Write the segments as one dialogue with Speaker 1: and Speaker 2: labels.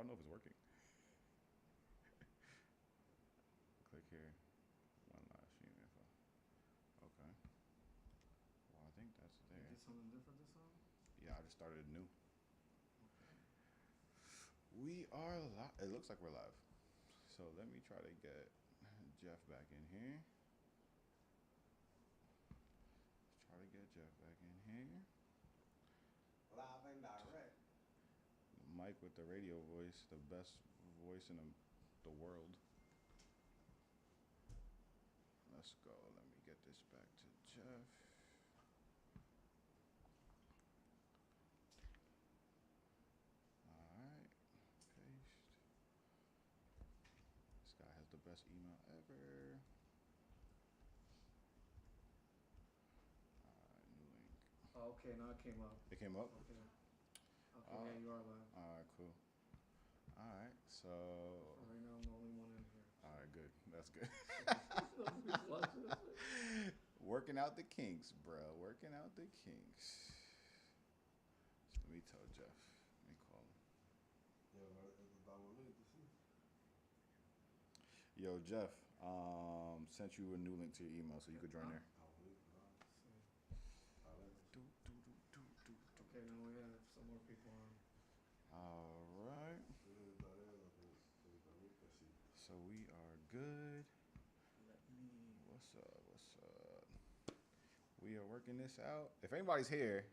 Speaker 1: don't know if it's working. Click here. One last sheet info. Okay. Well, I think that's there.
Speaker 2: You did something different this time?
Speaker 1: Yeah, I just started new.
Speaker 2: Okay.
Speaker 1: We are live. It looks like we're live. So let me try to get Jeff back in here. Let's try to get Jeff back in here.
Speaker 3: Live and direct.
Speaker 1: Mike with the radio voice, the best voice in the world. Let's go. Let me get this back to Jeff. All right. Paste. This guy has the best email ever. All right, new link.
Speaker 2: Oh, okay, now it came up.
Speaker 1: It came up?
Speaker 2: Okay. Okay, yeah, you are live.
Speaker 1: All right, cool. All right, so.
Speaker 2: Right now, I'm the only one in here.
Speaker 1: All right, good. That's good. Working out the kinks, bro. Working out the kinks. So let me tell Jeff. Let me call him. Yo, Jeff. Sent you a new link to your email so you could join there.
Speaker 2: Okay, now we have some more people on.
Speaker 1: All right. So we are good. What's up? What's up? We are working this out. If anybody's here,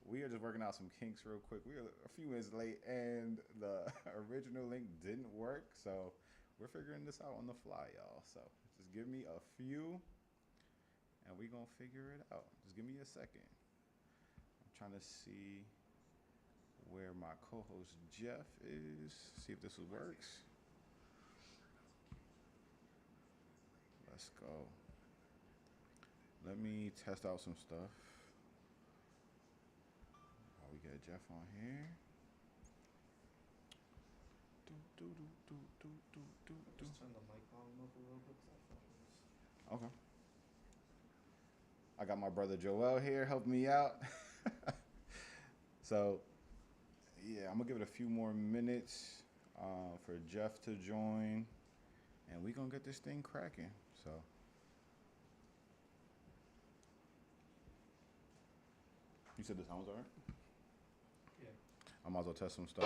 Speaker 1: we are just working out some kinks real quick. We are a few minutes late, and the original link didn't work, so we're figuring this out on the fly, y'all. So just give me a few, and we're gonna figure it out. Just give me a second. I'm trying to see where my co-host Jeff is. See if this works. Let's go. Let me test out some stuff. While we get Jeff on here.
Speaker 2: Just turn the mic volume up a little bit.
Speaker 1: Okay. I got my brother Joel here helping me out. So, yeah, I'm gonna give it a few more minutes for Jeff to join, and we're gonna get this thing cracking. So, you said the sound was all right?
Speaker 2: Yeah.
Speaker 1: I might as well test some stuff.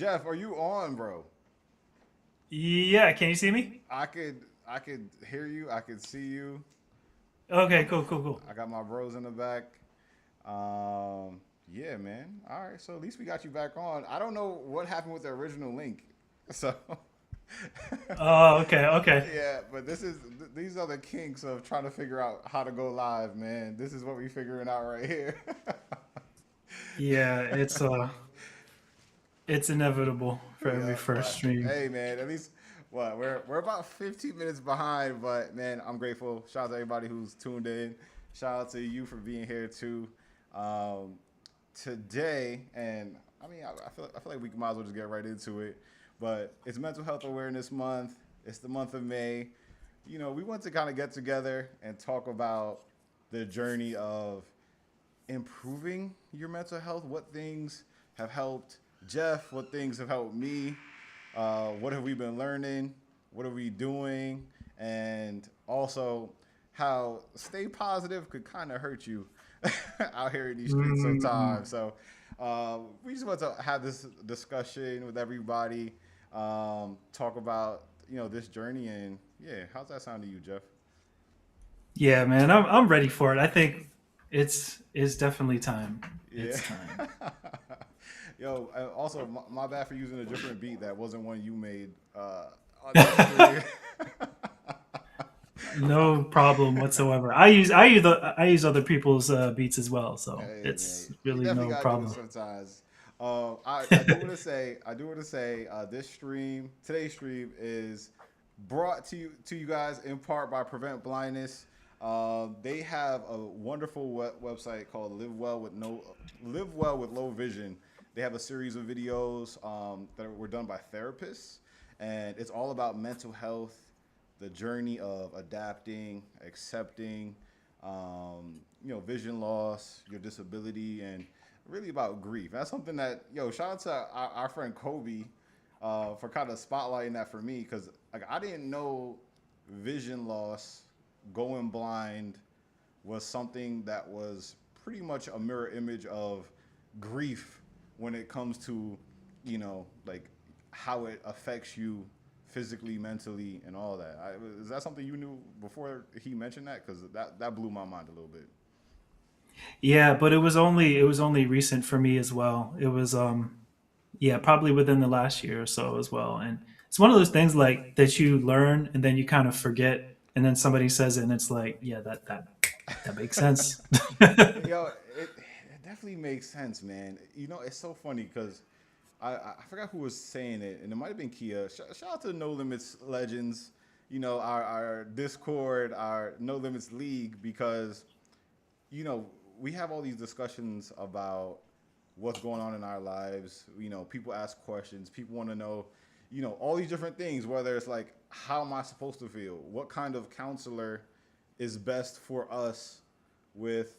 Speaker 1: Jeff, are you on, bro?
Speaker 4: Yeah, can you see me?
Speaker 1: I could hear you. I could see you.
Speaker 4: Okay,
Speaker 1: I'm,
Speaker 4: cool, cool, cool.
Speaker 1: I got my bros in the back. Um, yeah, man. All right, so at least we got you back on. I don't know what happened with the original link, so
Speaker 4: Oh, okay, okay.
Speaker 1: yeah. But these are the kinks of trying to figure out how to go live, man. This is what we figuring out right here.
Speaker 4: Yeah, it's inevitable for every
Speaker 1: Yeah,
Speaker 4: first
Speaker 1: but
Speaker 4: stream.
Speaker 1: hey, man, at least what we're about 15 minutes behind, but man, I'm grateful. Shout out to everybody who's tuned in. Shout out to you for being here too. Um, today, and I mean, I feel like we might as well just get right into it. But it's Mental Health Awareness Month. It's the month of May. You know, we want to kind of get together and talk about the journey of improving your mental health. What things have helped Jeff? What things have helped me? What have we been learning? What are we doing? And also, how stay positive could kind of hurt you out here in these streets
Speaker 4: Mm,
Speaker 1: sometimes. So we just want to have this discussion with everybody, talk about this journey, and yeah, how's that sound to you, Jeff?
Speaker 4: yeah, man, I'm ready for it. I think it's definitely time.
Speaker 1: Yeah.
Speaker 4: It's time.
Speaker 1: Yo, also, my bad for using a different beat that wasn't one you made on that stream.
Speaker 4: No problem whatsoever. I use other people's beats as well, so
Speaker 1: Hey man,
Speaker 4: it's
Speaker 1: you
Speaker 4: really
Speaker 1: definitely
Speaker 4: no
Speaker 1: gotta do it
Speaker 4: problem.
Speaker 1: sometimes. I do want to say, today's stream is brought to you guys in part by Prevent Blindness. They have a wonderful website called Live Well with Low Vision. They have a series of videos that were done by therapists, and it's all about mental health, the journey of adapting, accepting, vision loss, your disability, and really about grief. That's something that, shout out to our friend Kobe for kind of spotlighting that for me, because like I didn't know vision loss, going blind, was something that was pretty much a mirror image of grief when it comes to, like how it affects you physically, mentally, and all that. Is that something you knew before he mentioned that? Because that blew my mind a little bit.
Speaker 4: Yeah, but it was only recent for me as well. It was yeah, probably within the last year or so as well. And it's one of those things like that you learn and then you kind of forget and then somebody says it and it's like, yeah, that makes sense.
Speaker 1: Yo, it definitely makes sense, man. It's so funny because I forgot who was saying it, and it might have been Kia. Shout out to No Limits Legends, our Discord, our No Limits League, because you know, we have all these discussions about what's going on in our lives. People ask questions. People want to know, all these different things, whether it's like, how am I supposed to feel? What kind of counselor is best for us with,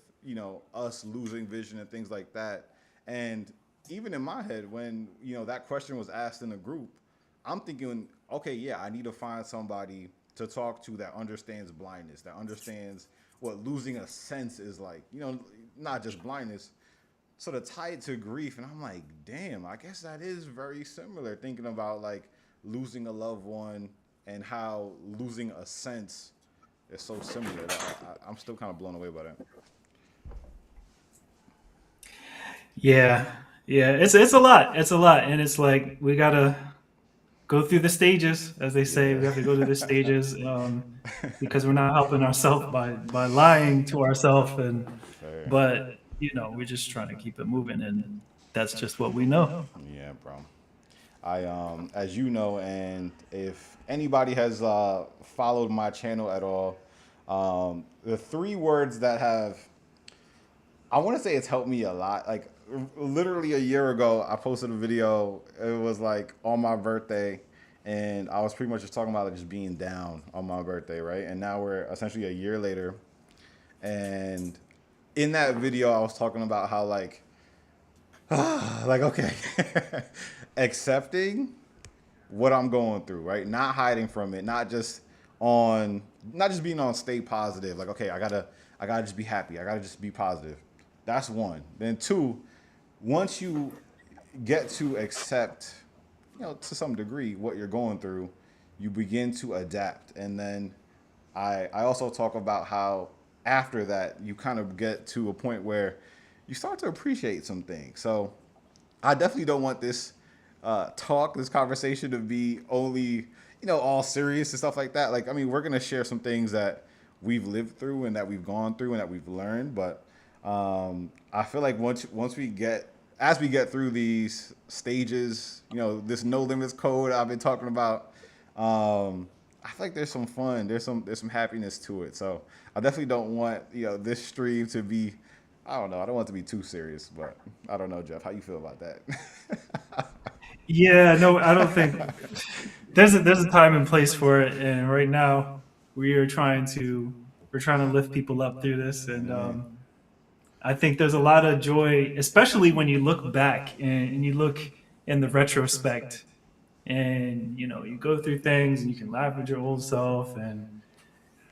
Speaker 1: us losing vision and things like that. And even in my head, when, that question was asked in a group, I'm thinking, okay, yeah, I need to find somebody to talk to that understands blindness, that understands what losing a sense is like, not just blindness. So to tie it to grief, and I'm like, damn, I guess that is very similar. Thinking about like losing a loved one and how losing a sense is so similar. I'm still kind of blown away by that.
Speaker 4: Yeah. Yeah, it's a lot. It's a lot and it's like we got to go through the stages as they say. We have to go through the
Speaker 1: Yeah.
Speaker 4: stages because we're not helping ourselves by lying to ourselves and
Speaker 1: Fair.
Speaker 4: but we're just trying to keep it moving and that's just what we know.
Speaker 1: Yeah, bro. As you know, and if anybody has followed my channel at all, the three words that have, I want to say it's helped me a lot. Like literally a year ago, I posted a video. It was like on my birthday, and I was pretty much just talking about like, just being down on my birthday, right? And now we're essentially a year later, and in that video, I was talking about how like okay, accepting what I'm going through, right? Not hiding from it, not just being on stay positive. Like, okay, I gotta just be happy. I gotta just be positive. That's one. Then two, once you get to accept to some degree, what you're going through, you begin to adapt. And then I also talk about how after that, you kind of get to a point where you start to appreciate some things. So I definitely don't want this this conversation to be only, all serious and stuff like that. Like, I mean, we're going to share some things that we've lived through and that we've gone through and that we've learned. But I feel like once as we get through these stages, this no limits code I've been talking about, I feel like there's some fun, there's some happiness to it. So I definitely don't want this stream to be, I don't know, I don't want it to be too serious, but I don't know, Jeff, how you feel about that?
Speaker 4: Yeah, no, I don't think there's a time and place for it, and right now we're trying to lift people up through this, and I think there's a lot of joy, especially when you look back and you look in the retrospect, and you go through things and you can laugh at your old self, and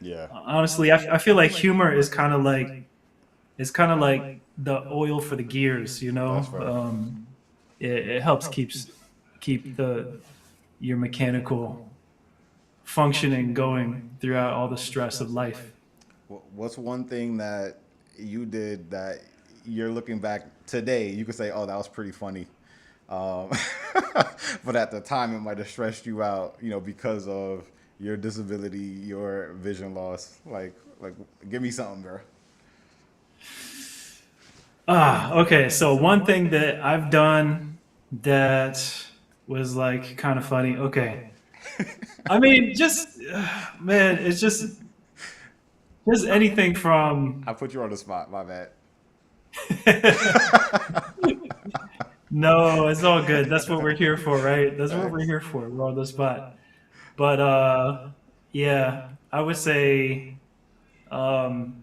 Speaker 1: Yeah,
Speaker 4: honestly, I feel like humor is kind of like the oil for the gears,
Speaker 1: that's right.
Speaker 4: it helps keep your mechanical functioning going throughout all the stress of life.
Speaker 1: What's one thing that you did that you're looking back today, you could say, oh, that was pretty funny. Um, but at the time, it might have stressed you out, because of your disability, your vision loss. Like, give me something, bro.
Speaker 4: Okay. So one thing that I've done that was like kind of funny. Okay. I mean, just man, it's just anything from
Speaker 1: I put you on the spot, my bad.
Speaker 4: no, it's all good. That's what we're here for, right? That's what we're here for. We're on the spot. But yeah, I would say um,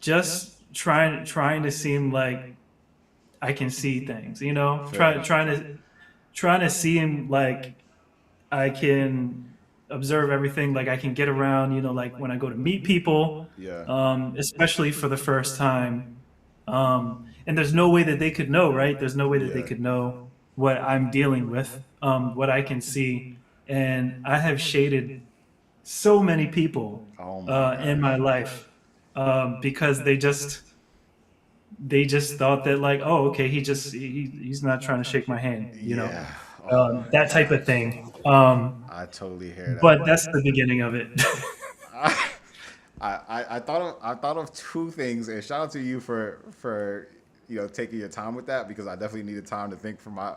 Speaker 4: just trying to seem like I can see things.
Speaker 1: Fair.
Speaker 4: Trying to seem like I can observe everything. Like I can get around. Like when I go to meet people,
Speaker 1: Yeah.
Speaker 4: especially for the first time. And there's no way that they could know, right? There's no way that they
Speaker 1: Yeah.
Speaker 4: could know what I'm dealing with, what I can see. And I have shaded so many people
Speaker 1: Oh my
Speaker 4: in my
Speaker 1: gosh.
Speaker 4: life because they just thought that like, oh, okay, he's not trying to shake my hand,
Speaker 1: Yeah. Oh my
Speaker 4: that type of
Speaker 1: gosh.
Speaker 4: thing.
Speaker 1: I totally hear that.
Speaker 4: But that's the beginning of it.
Speaker 1: I thought of two things, and shout out to you for taking your time with that, because I definitely needed time to think for my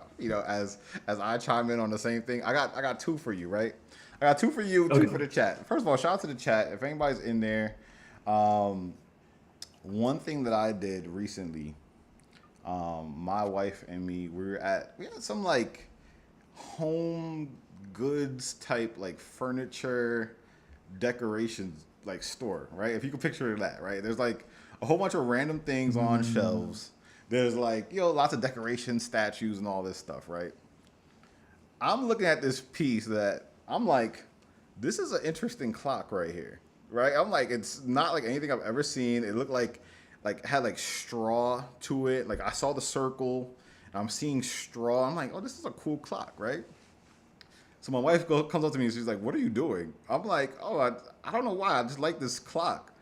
Speaker 1: as I chime in on the same thing. I got two for you, right? I got two for you, two for
Speaker 4: Okay.
Speaker 1: the chat. First of all, shout out to the chat. If anybody's in there, um, one thing that I did recently, my wife and me, we had some like home goods type like furniture decorations like store, right? If you can picture that, right? There's like a whole bunch of random things on shelves. There's like, lots of decoration statues and all this stuff, right? I'm looking at this piece that I'm like, this is an interesting clock right here, right? I'm like, it's not like anything I've ever seen. It looked like had like straw to it. Like I saw the circle, and I'm seeing straw. I'm like, oh, this is a cool clock, right? So my wife comes up to me and she's like, "What are you doing?" I'm like, "Oh, I don't know why. I just like this clock."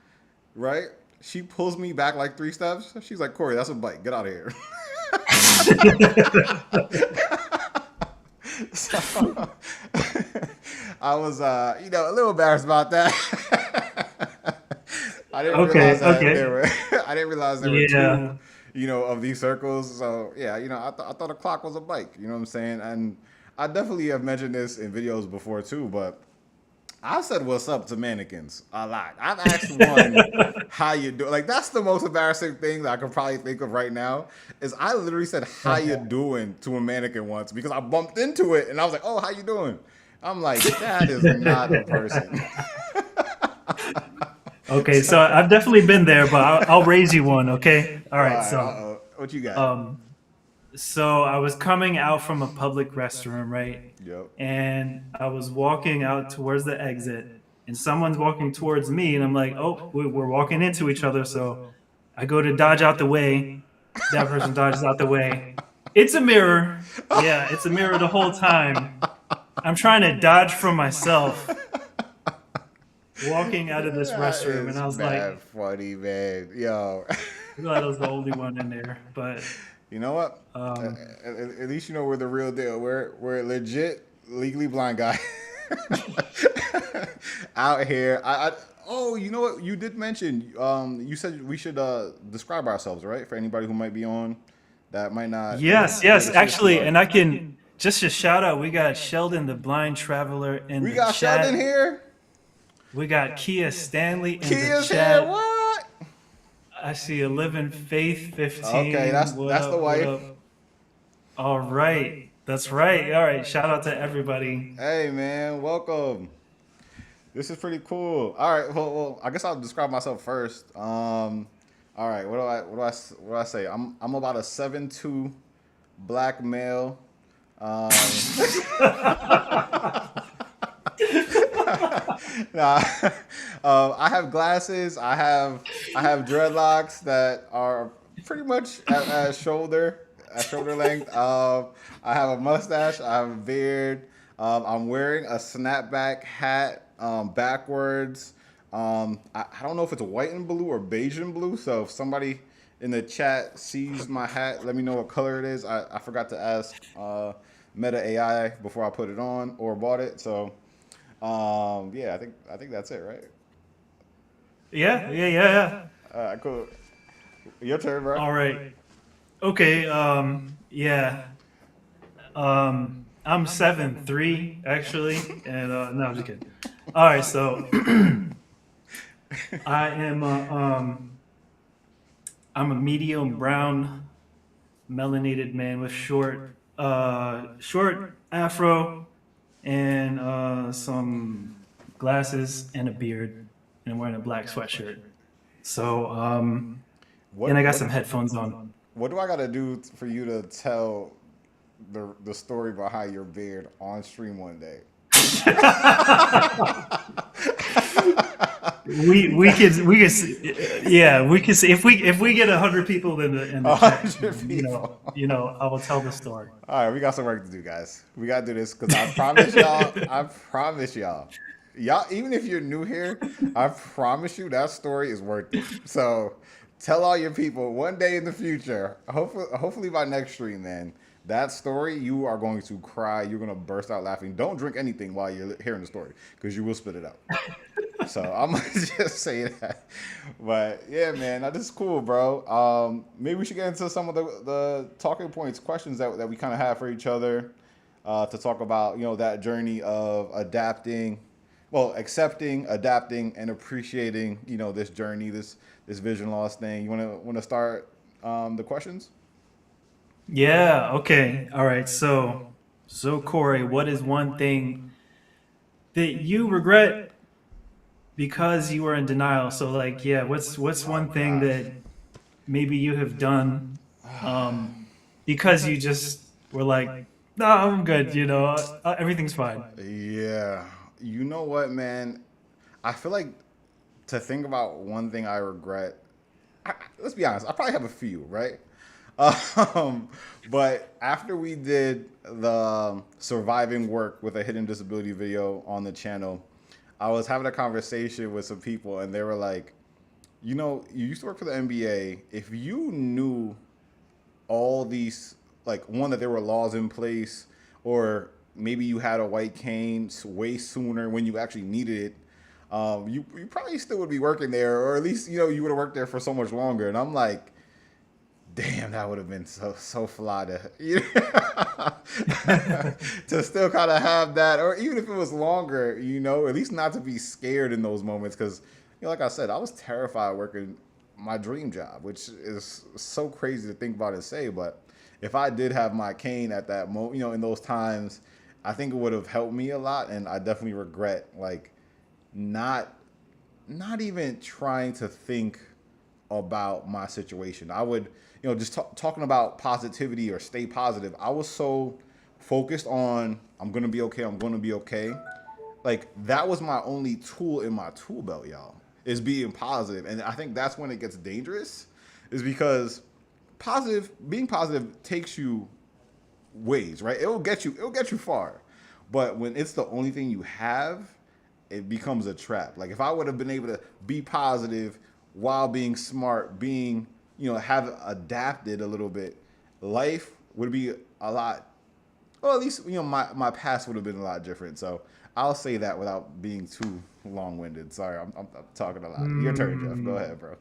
Speaker 1: Right? She pulls me back like three steps. She's like, "Corey, that's a bike. Get out of here." So I was, a little embarrassed about that. I didn't
Speaker 4: Okay.
Speaker 1: realize that
Speaker 4: Okay.
Speaker 1: there were. I didn't realize there were two,
Speaker 4: Yeah.
Speaker 1: of these circles. So yeah, I thought a clock was a bike. You know what I'm saying? And I definitely have mentioned this in videos before too, but I've said what's up to mannequins a lot. I've asked one how you do. Like that's the most embarrassing thing that I could probably think of right now. Is I literally said how you doing to a mannequin once because I bumped into it and I was like, oh, how you doing? I'm like, that is not a person.
Speaker 4: Okay.
Speaker 1: So,
Speaker 4: So I've definitely been there, but I'll raise you one. Okay. All
Speaker 1: all
Speaker 4: right.
Speaker 1: right,
Speaker 4: So
Speaker 1: what you got?
Speaker 4: um, so I was coming out from a public restroom, right?
Speaker 1: Yep.
Speaker 4: And I was walking out towards the exit, and someone's walking towards me, and I'm like, oh, we're walking into each other. So I go to dodge out the way. That person dodges out the way, It's a mirror. Yeah, it's a mirror the whole time. I'm trying to dodge from myself walking out of this
Speaker 1: That
Speaker 4: restroom, and
Speaker 1: is
Speaker 4: I was like,
Speaker 1: bad funny, man. Yo.
Speaker 4: I thought I was the only one in there. But
Speaker 1: You know what?
Speaker 4: um,
Speaker 1: At least you know we're the real deal. We're legit legally blind guy out here. Oh, you know what? You did mention. You said we should describe ourselves, right? For anybody who might be on that might not
Speaker 4: yes,
Speaker 1: hear
Speaker 4: yes,
Speaker 1: the truth
Speaker 4: actually,
Speaker 1: story.
Speaker 4: and I can just a shout out. We got Sheldon, the blind traveler, in
Speaker 1: We
Speaker 4: the
Speaker 1: got Sheldon
Speaker 4: chat.
Speaker 1: here.
Speaker 4: We got Kia Stanley in the
Speaker 1: Kia's here.
Speaker 4: chat.
Speaker 1: What?
Speaker 4: I see a living faith
Speaker 1: Okay,
Speaker 4: 15. What
Speaker 1: that's the
Speaker 4: up? What
Speaker 1: wife.
Speaker 4: up? All right, that's right. All right, shout out to everybody.
Speaker 1: Hey man, welcome. This is pretty cool. All right, well, I guess I'll describe myself first. All right, what do I say? I'm about a 7'2" black male. Um, nah, I have glasses. I have dreadlocks that are pretty much at shoulder length. I have a mustache. I have a beard. I'm wearing a snapback hat backwards. I don't know if it's white and blue or beige and blue. So if somebody in the chat sees my hat, let me know what color it is. I forgot to ask Meta AI before I put it on or bought it. So yeah, I think that's it, right?
Speaker 4: Yeah.
Speaker 1: Cool. Your turn, bro.
Speaker 4: All right. Okay. Yeah. I'm 7'3" actually, and no, I'm just kidding. All right, so I am I'm a medium brown melanated man with short afro and some glasses and a beard, and I'm wearing a black sweatshirt. So
Speaker 1: What
Speaker 4: and I got
Speaker 1: what
Speaker 4: some headphones on.
Speaker 1: what do I gotta do for you to tell the story behind your beard on stream one day?
Speaker 4: We could see if we get 100 people in the chat,
Speaker 1: 100 people.
Speaker 4: I will tell the story.
Speaker 1: All right, we got some work to do, guys. We gotta do this because I promise y'all. I promise y'all. Y'all, even if you're new here, I promise you that story is worth it. So tell all your people one day in the future. Hopefully by next stream, man. That story, you are going to cry. You're gonna burst out laughing. Don't drink anything while you're hearing the story because you will spit it out. So I'm gonna just say that. But yeah, man, this is cool, bro. Maybe we should get into some of the talking points, questions that we kind of have for each other to talk about, that journey of adapting, well, accepting, adapting, and appreciating, this journey, this vision loss thing. You wanna start the questions?
Speaker 4: Yeah. Okay. All right. So Corey, what is one thing that you regret because you were in denial? So like, yeah, what's
Speaker 1: Oh
Speaker 4: one
Speaker 1: my
Speaker 4: thing
Speaker 1: gosh.
Speaker 4: that maybe you have done because you just were like, no, I'm good. Everything's fine.
Speaker 1: Yeah. You know what, man? I feel like to think about one thing I regret, let's be honest, I probably have a few, right? Um, but after we did the surviving work with a hidden disability video on the channel, I was having a conversation with some people, and they were like, you used to work for the NBA. If you knew all these, like, one, that there were laws in place, or maybe you had a white cane way sooner when you actually needed it, you probably still would be working there, or at least you would have worked there for so much longer. And I'm like, damn, that would have been so fly to still kind of have that, or even if it was longer, at least not to be scared in those moments, because like I said, I was terrified working my dream job, which is so crazy to think about and say. But if I did have my cane at that moment, in those times, I think it would have helped me a lot, and I definitely regret like not even trying to think about my situation. I would, just talking about positivity or stay positive. I was so focused on I'm gonna be okay. I'm gonna be okay. Like that was my only tool in my tool belt, y'all. Is being positive, and I think that's when it gets dangerous. Is because being positive takes you ways, right? It'll get you far. But when it's the only thing you have, it becomes a trap. Like if I would have been able to be positive while being smart, being, have adapted a little bit, life would be a lot, well, at least, my past would have been a lot different. So I'll say that without being too long-winded. Sorry, I'm talking a lot. Your turn, Jeff. Go ahead, bro.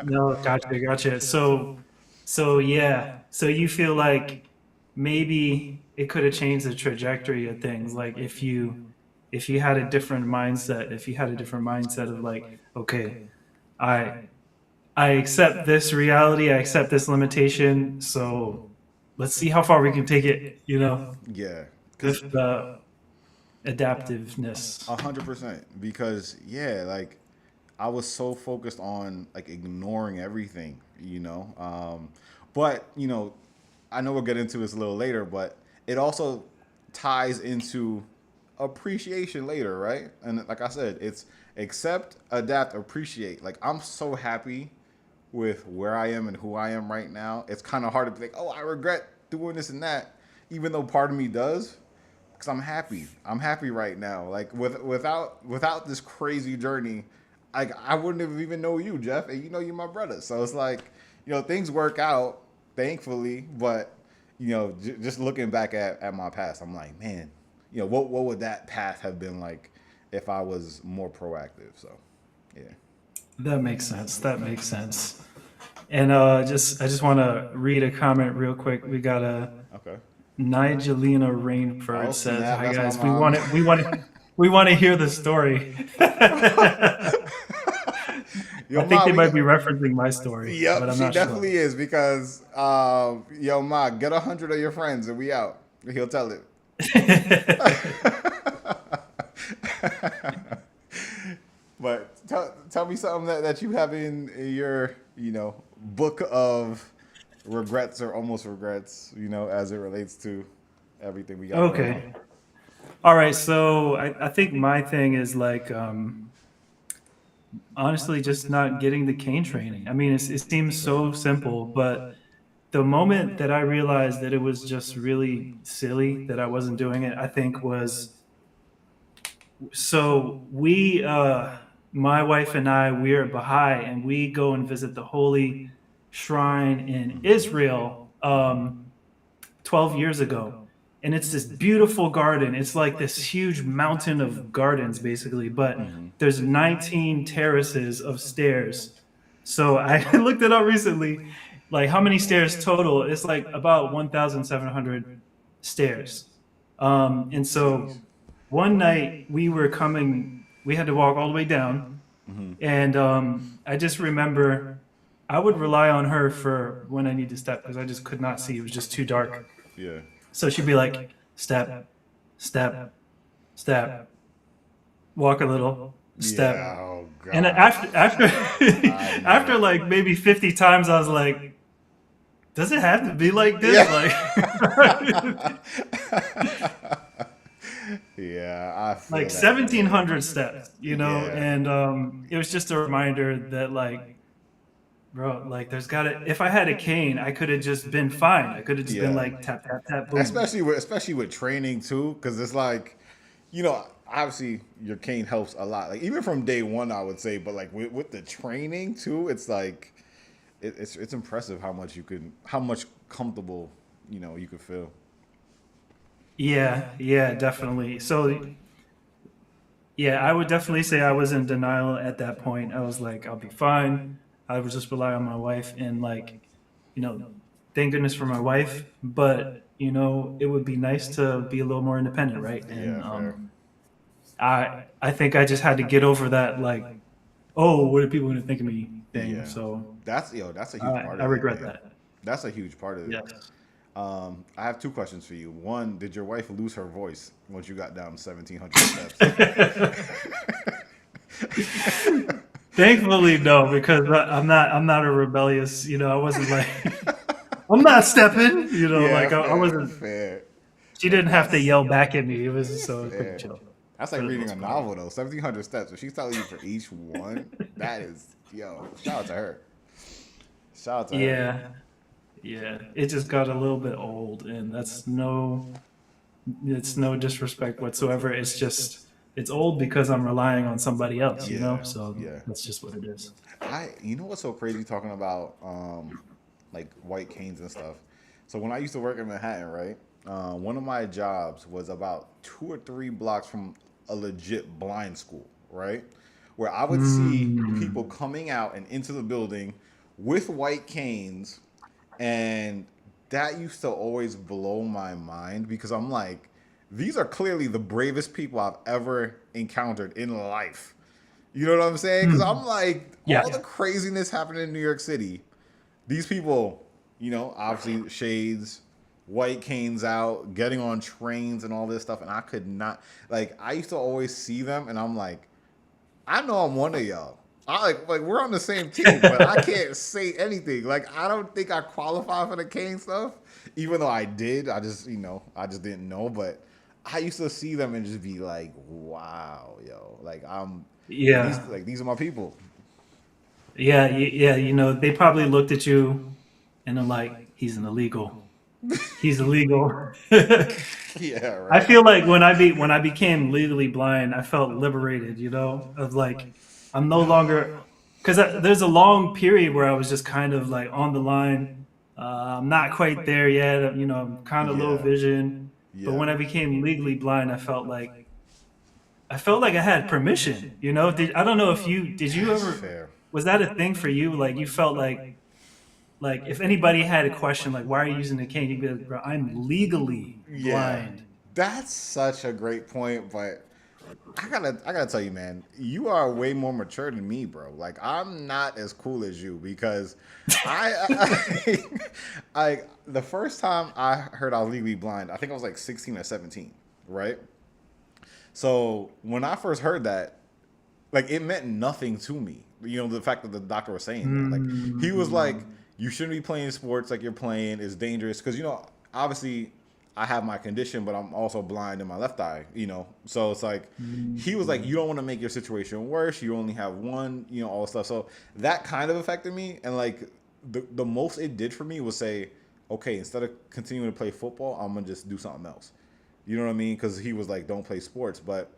Speaker 4: No, gotcha. So yeah. So you feel like maybe it could have changed the trajectory of things. Like if you had a different mindset, if you had a different mindset of like, okay, I I accept this reality, I accept this limitation, so let's see how far we can take it,
Speaker 1: Yeah, because
Speaker 4: with the adaptiveness.
Speaker 1: 100%. Because yeah, like I was so focused on like ignoring everything, but I know we'll get into this a little later, but it also ties into appreciation later, right? And like I said, it's accept, adapt, appreciate. Like I'm so happy with where I am and who I am right now. It's kind of hard to think, oh, I regret doing this and that, even though part of me does, because I'm happy. I'm happy right now. Like without this crazy journey, I wouldn't have even know you, Jeff, and you're my brother. So it's like, things work out, thankfully. But just looking back at my past, I'm like, man, what would that path have been like if I was more proactive? So, yeah.
Speaker 4: That makes sense. That makes sense. And I just want to read a comment real quick. We got a
Speaker 1: Okay.
Speaker 4: Nigelina Rainford
Speaker 1: Oh
Speaker 4: says,
Speaker 1: snap!
Speaker 4: "Hi
Speaker 1: That's
Speaker 4: guys,
Speaker 1: my mom.
Speaker 4: we want to hear the story."
Speaker 1: Yo,
Speaker 4: I think
Speaker 1: ma,
Speaker 4: they
Speaker 1: we
Speaker 4: might
Speaker 1: got.
Speaker 4: be referencing my story, but
Speaker 1: Yep,
Speaker 4: I'm
Speaker 1: she
Speaker 4: not sure.
Speaker 1: definitely is because yo, ma, get 100 of your friends and we out. He'll tell it. But tell me something that you have in your book of regrets or almost regrets, as it relates to everything we got going on.
Speaker 4: Okay. All right. So I think my thing is like, honestly, just not getting the cane training. I mean, it seems so simple, but the moment that I realized that it was just really silly that I wasn't doing it, I think was so my wife and I, we're Baha'i, and we go and visit the holy shrine in Israel 12 years ago. And it's this beautiful garden. It's like this huge mountain of gardens, basically, but there's 19 terraces of stairs. So I looked it up recently, like how many stairs total? It's like about 1,700 stairs. And
Speaker 1: Jeez.
Speaker 4: so one night we had to walk all the way down. And I just remember I would rely on her for when I need to step because I just could not see. It was just too dark.
Speaker 1: Yeah.
Speaker 4: So she'd be like, step, step, step, walk a little, step.
Speaker 1: Yeah. Oh
Speaker 4: And
Speaker 1: God.
Speaker 4: after
Speaker 1: I
Speaker 4: after
Speaker 1: know.
Speaker 4: like maybe 50 times, I was like, does it have to be like this?
Speaker 1: Yeah. Yeah. I feel
Speaker 4: Like
Speaker 1: that, man.
Speaker 4: 1,700 steps,
Speaker 1: Yeah.
Speaker 4: and it was just a reminder that like, bro, like if I had a cane, I could have just been fine. I could have just been
Speaker 1: Yeah.
Speaker 4: like tap, tap, tap, boom.
Speaker 1: Especially with training too, because it's like, obviously your cane helps a lot. Like even from day one, I would say, but like with the training too, it's like it's impressive how much comfortable you could feel.
Speaker 4: Yeah, yeah, definitely. So yeah, I would definitely say I was in denial at that point. I was like, I'll be fine. I would just rely on my wife and like, you know, thank goodness for my wife. But it would be nice to be a little more independent, right? And
Speaker 1: Yeah, fair.
Speaker 4: I think I just had to get over that like, oh, what are people going to think of me thing.
Speaker 1: Yeah,
Speaker 4: So
Speaker 1: that's a huge part
Speaker 4: I
Speaker 1: of it,
Speaker 4: regret
Speaker 1: man.
Speaker 4: that.
Speaker 1: That's a huge part of it.
Speaker 4: Yes.
Speaker 1: I have two questions for you. One, did your wife lose her voice once you got down 1,700 steps?
Speaker 4: Thankfully, no, because I'm not a rebellious. I wasn't like I'm not stepping.
Speaker 1: Yeah,
Speaker 4: Like I
Speaker 1: fair,
Speaker 4: wasn't.
Speaker 1: fair.
Speaker 4: She didn't have to
Speaker 1: That's
Speaker 4: yell back at me. It was just so pretty
Speaker 1: fair.
Speaker 4: chill
Speaker 1: That's
Speaker 4: for
Speaker 1: like
Speaker 4: the
Speaker 1: reading a
Speaker 4: most part.
Speaker 1: novel though. 1,700 steps. If she's telling you for each one, that is, yo, shout out to her. Shout out to her.
Speaker 4: Yeah, Yeah, it just got a little bit old, and it's no disrespect whatsoever. It's just it's old because I'm relying on somebody else, you know.
Speaker 1: Yeah,
Speaker 4: So
Speaker 1: yeah.
Speaker 4: that's just what it is.
Speaker 1: You know what's so crazy talking about like white canes and stuff. So when I used to work in Manhattan, right? One of my jobs was about 2 or 3 blocks from a legit blind school, right? Where I would see people
Speaker 4: Mm,
Speaker 1: coming out and into the building with white canes, and that used to always blow my mind because I'm like, these are clearly the bravest people I've ever encountered in life. You know what I'm saying? Because I'm
Speaker 4: mm.
Speaker 1: like,
Speaker 4: Yeah,
Speaker 1: all the craziness happening in New York City, these people, obviously shades, white canes out, getting on trains and all this stuff, and I could not, like, I used to always see them, and I'm like, I know I'm one of y'all. I like we're on the same team, but I can't say anything. Like I don't think I qualify for the cane stuff, even though I did. I just didn't know. But I used to see them and just be like, "Wow, yo!"
Speaker 4: yeah,
Speaker 1: These are my people.
Speaker 4: yeah. You know, they probably looked at you and they're like, "He's an illegal. He's illegal."
Speaker 1: Yeah,
Speaker 4: I
Speaker 1: right.
Speaker 4: feel like when I became legally blind, I felt liberated. You know, of like I'm no longer because there's a long period where I was just kind of like on the line. I'm not quite there yet. You know, I'm kind of low
Speaker 1: Yeah,
Speaker 4: vision. But
Speaker 1: yeah.
Speaker 4: when I became legally blind, I felt like I had permission. You know, I don't know if you did you
Speaker 1: That's
Speaker 4: ever
Speaker 1: fair.
Speaker 4: was that a thing for you? Like you felt like if anybody had a question like why are you using the cane, you'd be like, bro, I'm legally
Speaker 1: Yeah,
Speaker 4: blind.
Speaker 1: that's such a great point, but I gotta tell you, man, you are way more mature than me, bro. Like I'm not as cool as you because I the first time I heard I was legally blind, I think I was like 16 or 17, right? So when I first heard that, like it meant nothing to me. The fact that the doctor was saying that, like he was like,
Speaker 4: Mm,
Speaker 1: you shouldn't be playing sports like you're playing. It's dangerous because obviously I have my condition, but I'm also blind in my left eye. So it's like he was like,
Speaker 4: mm,
Speaker 1: you don't want to make your situation worse. You only have one. All this stuff. So that kind of affected me, and like the most it did for me was say, okay, instead of continuing to play football, I'm gonna just do something else. You know what I mean? Because he was like, don't play sports, but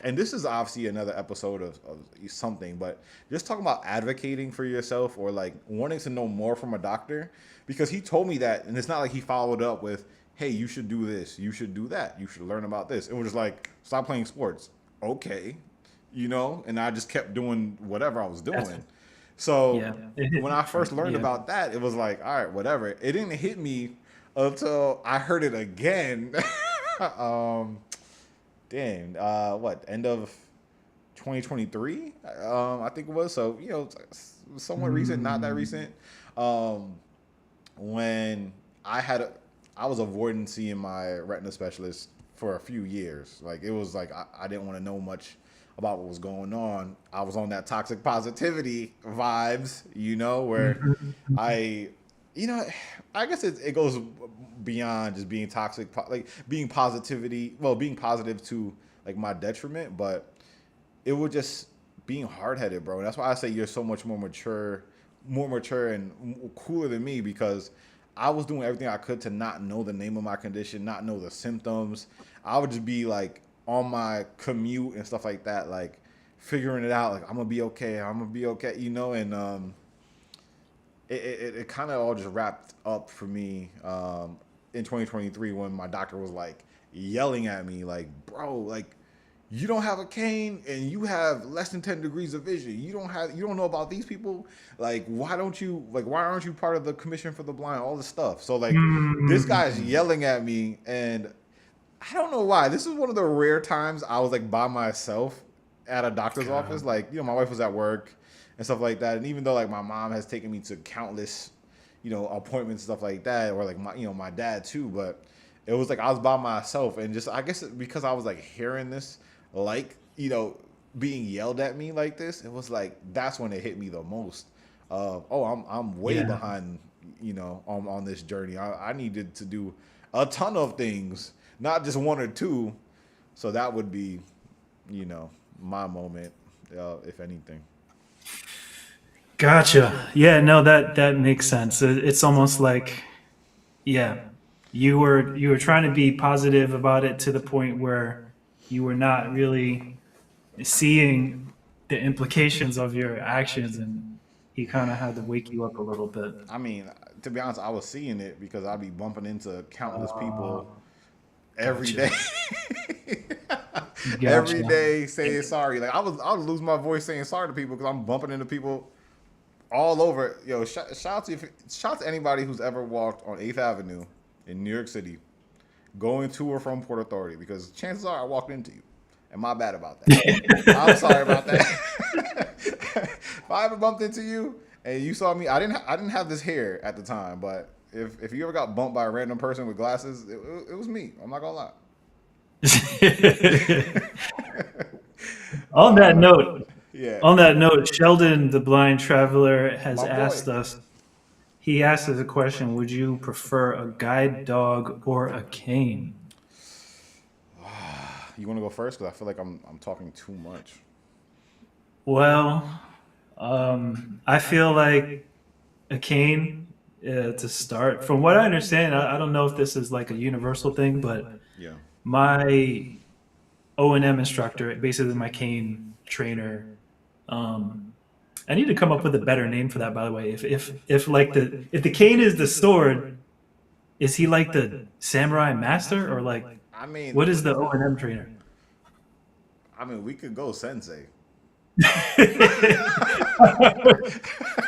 Speaker 1: and this is obviously another episode of something, but just talking about advocating for yourself or like wanting to know more from a doctor because he told me that, and it's not like he followed up with, hey, you should do this, you should do that, you should learn about this. It was just like, stop playing sports. Okay. And I just kept doing whatever I was
Speaker 4: that's
Speaker 1: doing. So
Speaker 4: yeah.
Speaker 1: when I first learned
Speaker 4: Yeah.
Speaker 1: about that, it was like, all right, whatever. It didn't hit me until I heard it again. um, Damn, what end of 2023? I think it was. So it's somewhat recent, not that
Speaker 4: Mm,
Speaker 1: recent. Um, when I was avoiding seeing my retina specialist for a few years. Like it was like I didn't want to know much about what was going on. I was on that toxic positivity vibes, where
Speaker 4: mhm, mhm.
Speaker 1: I, you know, I guess it goes beyond just being toxic, like being positivity. Well, being positive to like my detriment, but it was just being hard headed, bro. And that's why I say you're so much more mature and cooler than me because I was doing everything I could to not know the name of my condition, not know the symptoms. I would just be like on my commute and stuff like that, like figuring it out. Like I'm gonna be okay. I'm gonna be okay. And it kind of all just wrapped up for me in 2023 when my doctor was like yelling at me like, bro, like you don't have a cane and you have less than 10 degrees of vision. You don't know about these people. Like why aren't you part of the commission for the blind, all this stuff. So like this guy's
Speaker 4: Mm,
Speaker 1: yelling at me, and I don't know why. This is one of the rare times I was like by myself at a doctor's office.
Speaker 4: God.
Speaker 1: Like, my wife was at work and stuff like that. And even though like my mom has taken me to countless, appointments and stuff like that, or like my dad too, but it was like I was by myself and just I guess because I was like hearing this like, being yelled at me like this, it was like that's when it hit me the most. Oh, I'm way
Speaker 4: Yeah.
Speaker 1: behind, on this journey. I needed to do a ton of things, not just one or two. So that would be, my moment, if anything.
Speaker 4: Gotcha. Yeah, no, that makes sense. It's almost like, yeah, you were trying to be positive about it to the point where you were not really seeing the implications of your actions, and he kind of had to wake you up a little bit.
Speaker 1: I mean, to be honest, I was seeing it because I'd be bumping into countless people every day.
Speaker 4: Gotcha.
Speaker 1: Every
Speaker 4: Gotcha.
Speaker 1: day saying sorry. Like I would lose my voice saying sorry to people because I'm bumping into people all over. Yo, shout out to anybody who's ever walked on 8th Avenue in New York City, going to or from Port Authority, because chances are I walked into you. And my bad about that. I'm sorry about that. If I ever bumped into you and you saw me, I didn't have this hair at the time, but if you ever got bumped by a random person with glasses, it was me. I'm not gonna lie.
Speaker 4: on that note,
Speaker 1: Yeah,
Speaker 4: on that note, Sheldon, the blind traveler, has
Speaker 1: my boy.
Speaker 4: asked us. He asked us a question: would you prefer a guide dog or a cane?
Speaker 1: You want to go first? Because I feel like I'm talking too much.
Speaker 4: Well, I feel like a cane to start. From what I understand, I don't know if this is like a universal thing, but
Speaker 1: Yeah.
Speaker 4: my O&M instructor, basically my cane trainer, um, I need to come up with a better name for that. By the way, if like the cane is the sword, is he like the samurai master, or like
Speaker 1: I mean,
Speaker 4: what is the O&M trainer?
Speaker 1: we could go sensei,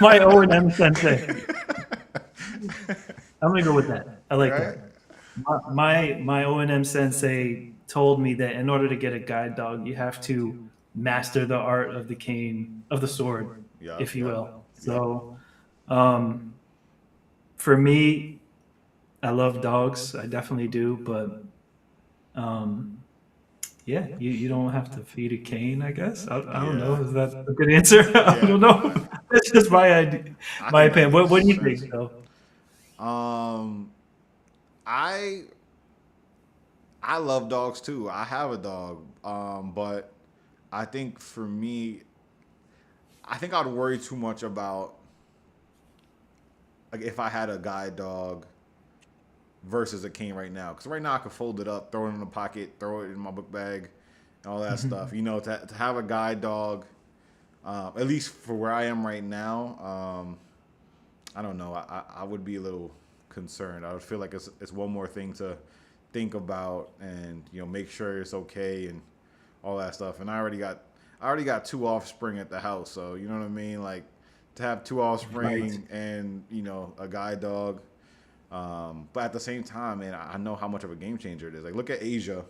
Speaker 4: My O&M sensei. I'm gonna go with that. I like
Speaker 1: right?
Speaker 4: that. My O&M sensei told me that in order to get a guide dog, you have to master the art of the cane, of the sword,
Speaker 1: Yep,
Speaker 4: if you
Speaker 1: yep,
Speaker 4: will.
Speaker 1: yep.
Speaker 4: So, um, for me, I love dogs. I definitely do, but um, yeah, you don't have to feed a cane. I guess I don't know.
Speaker 1: Yeah,
Speaker 4: Is that a good answer? I
Speaker 1: yeah.
Speaker 4: don't know. That's just my idea,
Speaker 1: I
Speaker 4: my
Speaker 1: think that
Speaker 4: opinion.
Speaker 1: makes
Speaker 4: What do you
Speaker 1: sense.
Speaker 4: think, though?
Speaker 1: Um, I I love dogs too. I have a dog. But I think for me, I think I'd worry too much about like if I had a guide dog versus a cane right now. Because right now I could fold it up, throw it in the pocket, throw it in my book bag, and all that stuff. To have a guide dog, at least for where I am right now, I don't know. I would be a little concerned. I would feel like it's one more thing to think about and make sure it's okay and all that stuff. And I already got two offspring at the house, so you know what I mean. Like to have two
Speaker 4: Right.
Speaker 1: offspring and a guide dog. But at the same time, man, I know how much of a game changer it is. Like look at Asia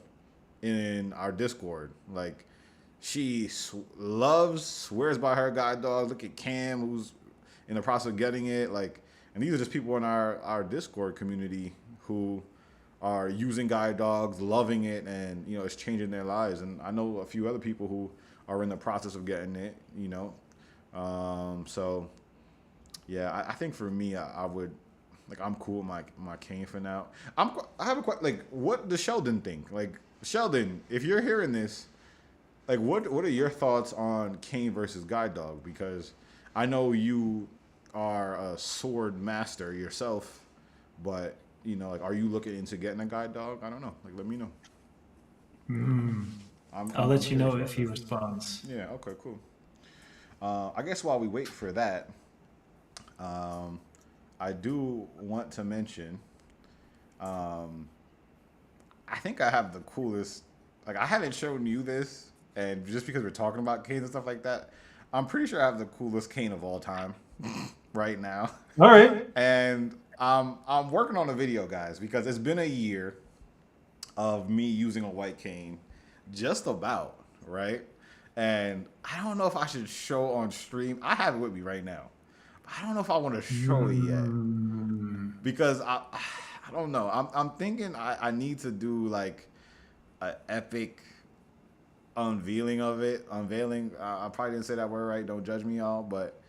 Speaker 1: in our Discord. Like she swears by her guide dog. Look at Cam, who's in the process of getting it. Like, and these are just people in our Discord community who are using guide dogs, loving it, and it's changing their lives. And I know a few other people who are in the process of getting it. So yeah, I think for me, I would like I'm cool with my cane for now. I have a question. Like, what does Sheldon think? Like, Sheldon, if you're hearing this, like, what are your thoughts on cane versus guide dog? Because I know you are a sword master yourself, but like, are you looking into getting a guide dog? I don't know. Like, let me know.
Speaker 4: I'll
Speaker 1: I'm
Speaker 4: let you
Speaker 1: curious
Speaker 4: know
Speaker 1: about
Speaker 4: if he
Speaker 1: that.
Speaker 4: responds.
Speaker 1: Yeah. Okay. Cool. I guess while we wait for that, um, I do want to mention. Um, I think I have the coolest. Like I haven't shown you this, and just because we're talking about canes and stuff like that, I'm pretty sure I have the coolest cane of all time right now.
Speaker 4: All right.
Speaker 1: And I'm working on a video, guys, because it's been a year of me using a white cane, just about right. And I don't know if I should show on stream. I have it with me right now. I don't know if I want to show it yet
Speaker 4: Mm,
Speaker 1: because I don't know. I'm thinking I need to do like an epic unveiling of it. Unveiling. I probably didn't say that word right. Don't judge me, y'all. But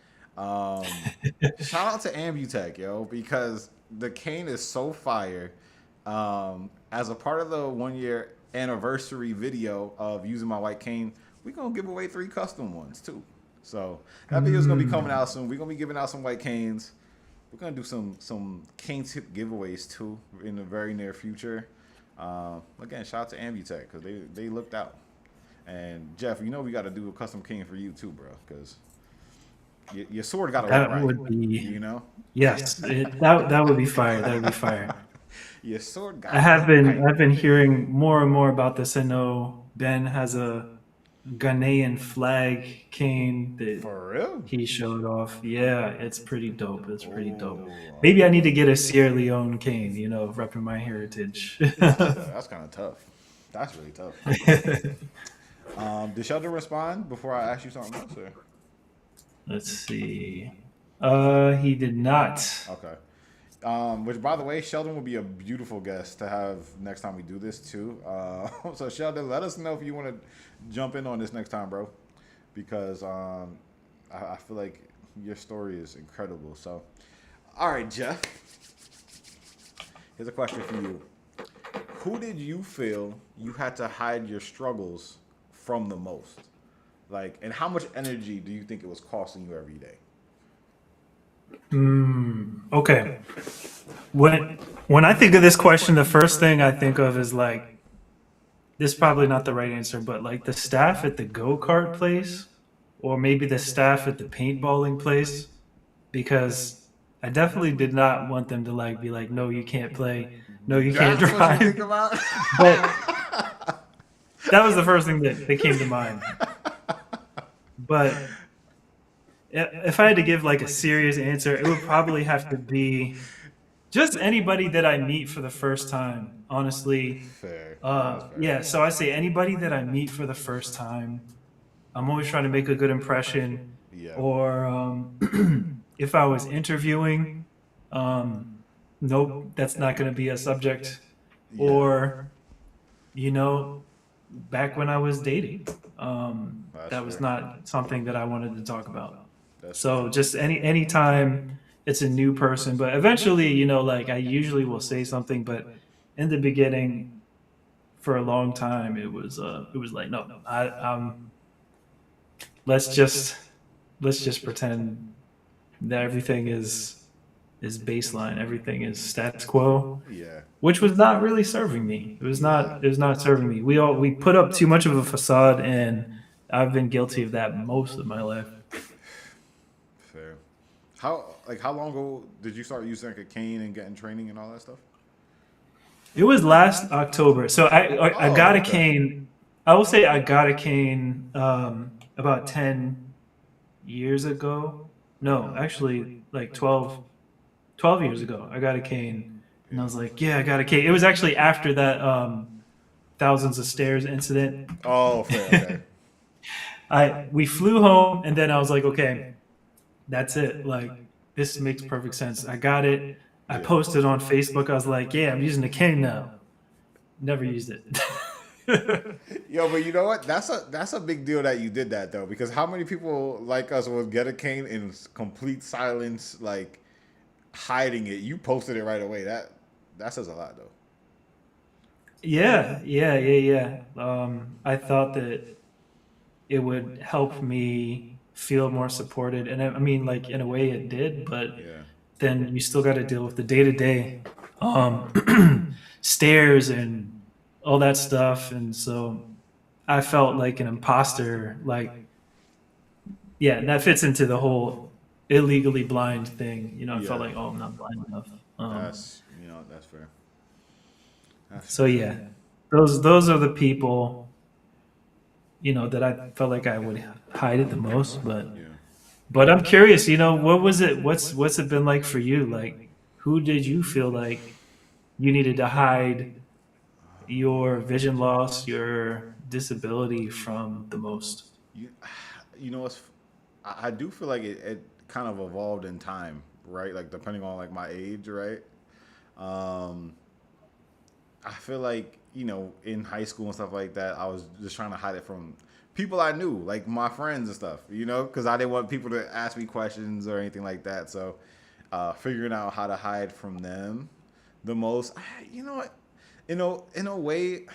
Speaker 1: shout out to Ambutech, yo, because the cane is so fire. As a part of the 1 year anniversary video of using my white cane, we gonna give away 3 custom ones too. So that video is gonna be coming out soon. We're gonna be giving out some white canes. We're gonna do some cane tip giveaways too in the very near future. Again, shout out to Ambutech because they looked out. And Jeff, you know we got to do a custom cane for you too, bro, because your sword got to look
Speaker 4: That
Speaker 1: right.
Speaker 4: would be
Speaker 1: You know,
Speaker 4: yes. That would be fire. That would be fire.
Speaker 1: your sword got
Speaker 4: I
Speaker 1: to
Speaker 4: have
Speaker 1: look
Speaker 4: been
Speaker 1: right.
Speaker 4: I've been hearing more and more about this. I know Ben has a Ghanaian flag cane that
Speaker 1: For real?
Speaker 4: he showed off. Yeah, it's pretty dope. It's pretty dope.
Speaker 1: Oh,
Speaker 4: Maybe I need to get a Sierra Leone cane, you know, repping my heritage.
Speaker 1: that's kind of tough. That's really tough. Did Sheldon respond before I ask you something else? Or?
Speaker 4: Let's see. He did not.
Speaker 1: Okay. Which, by the way, Sheldon will be a beautiful guest to have next time we do this too. So Sheldon, let us know if you want to jump in on this next time, bro, because I feel like your story is incredible. So, all right, Jeff. Here's a question for you. Who did you feel you had to hide your struggles from the most? Like, and how much energy do you think it was costing you every day?
Speaker 4: Okay. When I think of this question, the first thing I think of is like, this is probably not the right answer, but like the staff at the go-kart place, or maybe the staff at the paintballing place, because I definitely did not want them to like be like, no, you can't play, no, you can't
Speaker 1: That's what you think
Speaker 4: drive.
Speaker 1: about?
Speaker 4: But that was the first thing that came to mind. But if I had to give like a serious answer, it would probably have to be just anybody that I meet for the first time. Honestly,
Speaker 1: Fair. That's fair.
Speaker 4: yeah. So I say anybody that I meet for the first time. I'm always trying to make a good impression.
Speaker 1: Yeah.
Speaker 4: Or if I was interviewing, nope, that's not going to be a subject.
Speaker 1: Yeah.
Speaker 4: Or, you know, back when I was dating,
Speaker 1: That's
Speaker 4: that was
Speaker 1: fair.
Speaker 4: not something that I wanted to talk about.
Speaker 1: That's
Speaker 4: So just any time it's a new person, but eventually, you know, like I usually will say something, but in the beginning, for a long time, it was like no, let's just pretend that everything is baseline, everything is status quo,
Speaker 1: yeah.
Speaker 4: which was not really serving me. It was not serving me. We put up too much of a facade, and I've been guilty of that most of my life.
Speaker 1: Fair. How long ago did you start using like a cane and getting training and all that stuff?
Speaker 4: It was last October. So I
Speaker 1: Oh,
Speaker 4: got a
Speaker 1: okay.
Speaker 4: cane. I will say I got a cane about 10 years ago. No, actually like 12 years ago. I got a cane. And I was like, yeah, I got a cane. It was actually after that thousands of stairs incident.
Speaker 1: Oh, fair. Okay.
Speaker 4: We flew home, and then I was like, okay, that's it. Like, this makes perfect sense. I got it. I
Speaker 1: Yeah.
Speaker 4: posted on Facebook. I was like, yeah, I'm using the cane now. Never used it.
Speaker 1: Yo, but you know what? That's a big deal that you did that though, because how many people like us would get a cane in complete silence, like hiding it? You posted it right away. That says a lot though.
Speaker 4: Yeah. I thought that it would help me feel more supported, and I mean, like in a way, it did. But
Speaker 1: Yeah.
Speaker 4: then you still got to deal with the day to day stairs and all that stuff, and so I felt like an imposter. Like, yeah, and that fits into the whole illegally blind thing. You know, I felt
Speaker 1: Yeah.
Speaker 4: like, oh, I'm not blind enough.
Speaker 1: That's fair. That's
Speaker 4: So yeah, those are the people, you know, that I felt like I would hide it the most.
Speaker 1: yeah.
Speaker 4: But I'm curious, you know, what was it? What's it been like for you? Like, who did you feel like you needed to hide your vision loss, your disability from the most?
Speaker 1: You you know what's I do feel like it kind of evolved in time, right? Like depending on like my age, right? Um, I feel like, in high school and stuff like that, I was just trying to hide it from people I knew, like my friends and stuff, because I didn't want people to ask me questions or anything like that. So, figuring out how to hide from them the most, you know what? In a way,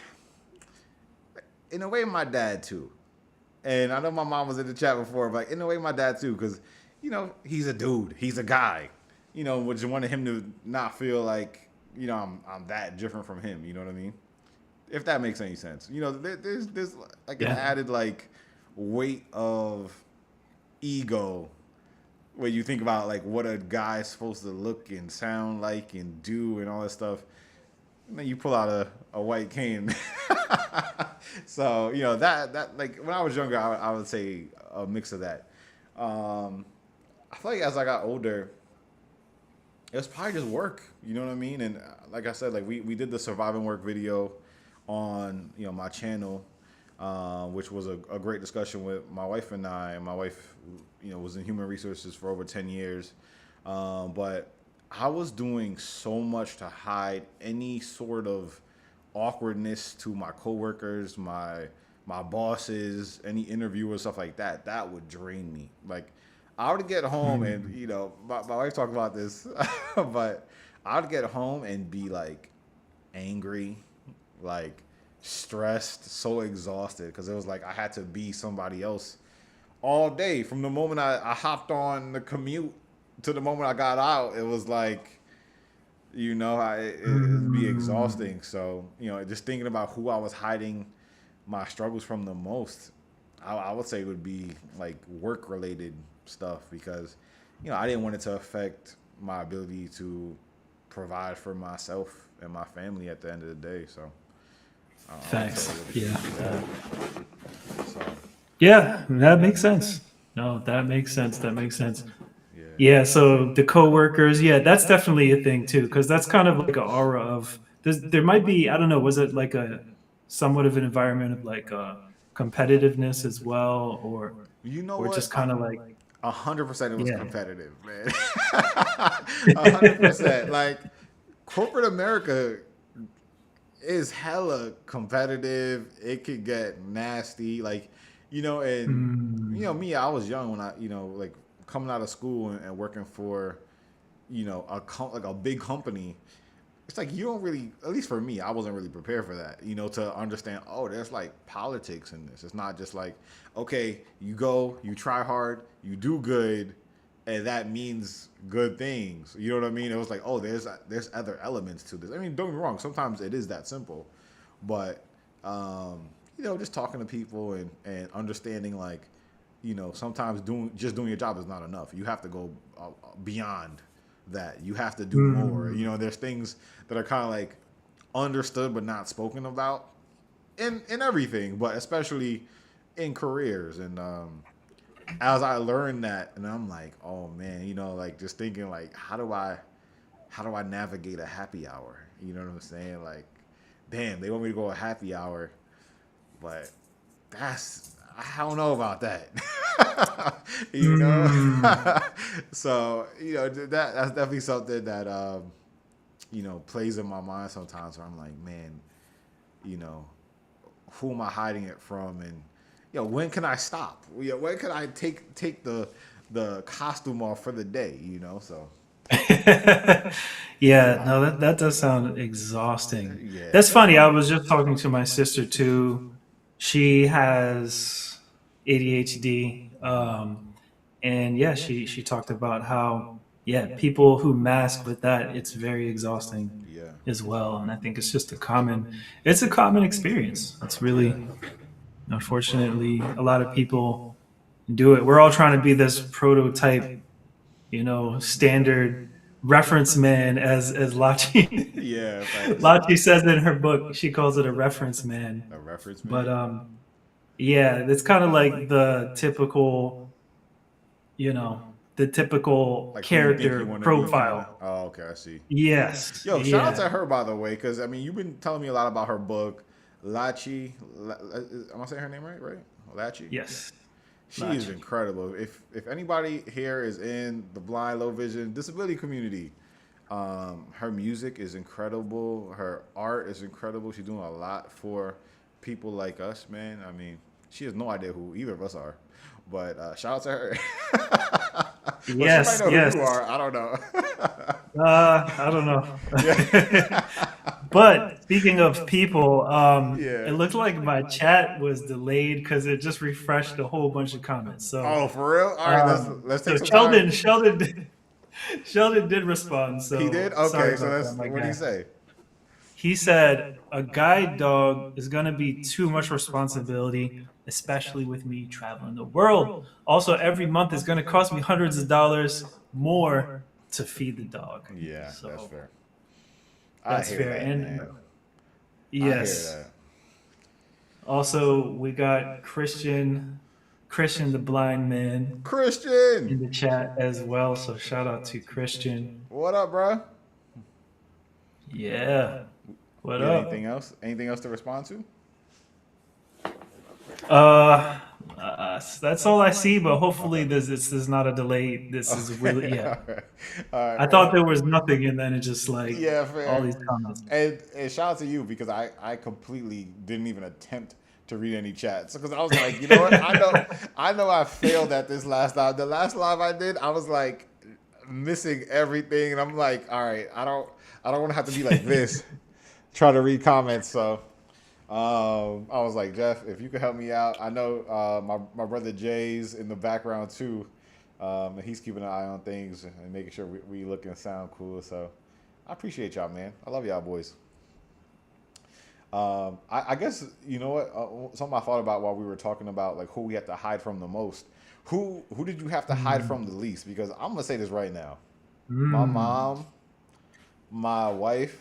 Speaker 1: my dad too. And I know my mom was in the chat before, but in a way, my dad too, because he's a dude, he's a guy, which wanted him to not feel like I'm that different from him. You know what I mean? If that makes any sense. There's like an
Speaker 4: Yeah.
Speaker 1: added like weight of ego when you think about like what a guy's supposed to look and sound like and do and all that stuff. And then you pull out a white cane. So that like when I was younger, I would say a mix of that. I feel like as I got older, it was probably just work. You know what I mean? And like I said, like we did the surviving work video on my channel, which was a great discussion with my wife and I. And my wife, was in human resources for over 10 years, but I was doing so much to hide any sort of awkwardness to my coworkers, my bosses, any interviewers, stuff like that. That would drain me. Like I would get home and my wife talked about this, but I would get home and be like angry, like stressed, so exhausted because it was like I had to be somebody else all day. From the moment I hopped on the commute to the moment I got out, it was like it'd be exhausting. So just thinking about who I was hiding my struggles from the most, I would say it would be like work related stuff because I didn't want it to affect my ability to provide for myself and my family at the end of the day. So
Speaker 4: Thanks. Yeah.
Speaker 1: So
Speaker 4: Yeah, that makes sense. No, that makes sense. That makes sense.
Speaker 1: yeah.
Speaker 4: Yeah, so the coworkers, yeah, that's definitely a thing too, because that's kind of like an aura of there might be, I don't know, was it like a somewhat of an environment of like competitiveness as well,
Speaker 1: You know
Speaker 4: or
Speaker 1: what?
Speaker 4: just kind of like
Speaker 1: 100% it was
Speaker 4: yeah.
Speaker 1: competitive, man. 100%. Like corporate America is hella competitive. It could get nasty. Like, and me, I was young when I, like coming out of school and working for, like a big company. It's like you don't really, at least for me, I wasn't really prepared for that, to understand, oh, there's like politics in this. It's not just like, okay, you go, you try hard, you do good, and that means good things. You know what I mean? It was like, oh, there's other elements to this. I mean, don't get me wrong, sometimes it is that simple, but just talking to people and understanding like, sometimes doing your job is not enough. You have to go beyond that. You have to do more. There's things that are kind of like understood but not spoken about in everything, but especially in careers. And as I learned that, and I'm like, oh man, like just thinking like, how do I navigate a happy hour? You know what I'm saying? Like, damn, they want me to go a happy hour, but I don't know about that. So that's definitely something that plays in my mind sometimes where I'm like, man, who am I hiding it from? And when can I stop? When can I take the costume off for the day? So
Speaker 4: Yeah, no, that does sound exhausting.
Speaker 1: yeah.
Speaker 4: That's funny. I was just talking to my sister too. She has ADHD, and yeah, she talked about how people who mask with that, it's very exhausting
Speaker 1: Yeah.
Speaker 4: as well. And I think it's just it's a common experience. It's really, unfortunately, a lot of people do it. We're all trying to be this prototype, standard reference man, as Lachi
Speaker 1: Yeah. Thanks.
Speaker 4: Lachi says in her book. She calls it a reference man.
Speaker 1: A reference, man.
Speaker 4: But yeah, it's kind of like the typical,
Speaker 1: Like who you think
Speaker 4: character
Speaker 1: you wanna be.
Speaker 4: profile.
Speaker 1: Oh, okay, I see.
Speaker 4: Yes.
Speaker 1: Yo, shout out to
Speaker 4: Yeah.
Speaker 1: her, by the way, because I mean, you've been telling me a lot about her book, Lachi. Am I saying her name right? Right? Lachi.
Speaker 4: Yes.
Speaker 1: She is incredible. If anybody here is in the blind, low vision, disability community, her music is incredible. Her art is incredible. She's doing a lot for people like us, man. I mean, she has no idea who either of us are, but shout out to her. Well,
Speaker 4: Yes.
Speaker 1: she might know
Speaker 4: Yes.
Speaker 1: who you are. I don't know.
Speaker 4: I don't know. But speaking of people, it
Speaker 1: Yeah.
Speaker 4: looked like my chat was delayed because it just refreshed a whole bunch of comments.
Speaker 1: Oh, for real? All right, let's take
Speaker 4: So
Speaker 1: some time.
Speaker 4: Sheldon did respond.
Speaker 1: He did?
Speaker 4: So sorry
Speaker 1: Okay, so
Speaker 4: about that,
Speaker 1: that's
Speaker 4: my
Speaker 1: what did he
Speaker 4: guy.
Speaker 1: say?
Speaker 4: He said a guide dog is going to be too much responsibility, especially with me traveling the world. Also, every month is going to cost me hundreds of dollars more to feed the dog.
Speaker 1: Yeah, that's
Speaker 4: So
Speaker 1: fair. I
Speaker 4: that's
Speaker 1: hear
Speaker 4: fair.
Speaker 1: that,
Speaker 4: And
Speaker 1: man. I hear
Speaker 4: yes,
Speaker 1: that.
Speaker 4: also we got Christian the blind man
Speaker 1: Christian,
Speaker 4: in the chat as well. So shout out to Christian.
Speaker 1: what up, bro?
Speaker 4: Yeah. What
Speaker 1: You got
Speaker 4: up?
Speaker 1: anything else? Anything else to respond to?
Speaker 4: Uh, that's all I see. But hopefully, this is not a delay. This is really
Speaker 1: Okay.
Speaker 4: yeah.
Speaker 1: All right. All right.
Speaker 4: I thought there was nothing, and then it just like
Speaker 1: Yeah,
Speaker 4: all
Speaker 1: fair.
Speaker 4: these comments.
Speaker 1: And shout out to you because I completely didn't even attempt to read any chats because I was like, you know what? I know I failed at this last live. The last live I did, I was like missing everything, and I'm like, all right, I don't want to have to be like this, try to read comments. So I was like, Jeff, if you could help me out, I know my brother Jay's in the background too. And he's keeping an eye on things and making sure we look and sound cool. So I appreciate y'all, man. I love y'all boys. I guess you know what something I thought about while we were talking about like who we have to hide from the most. Who did you have to hide from the least? Because I'm gonna say this right now. My
Speaker 4: Mm.
Speaker 1: mom, my wife,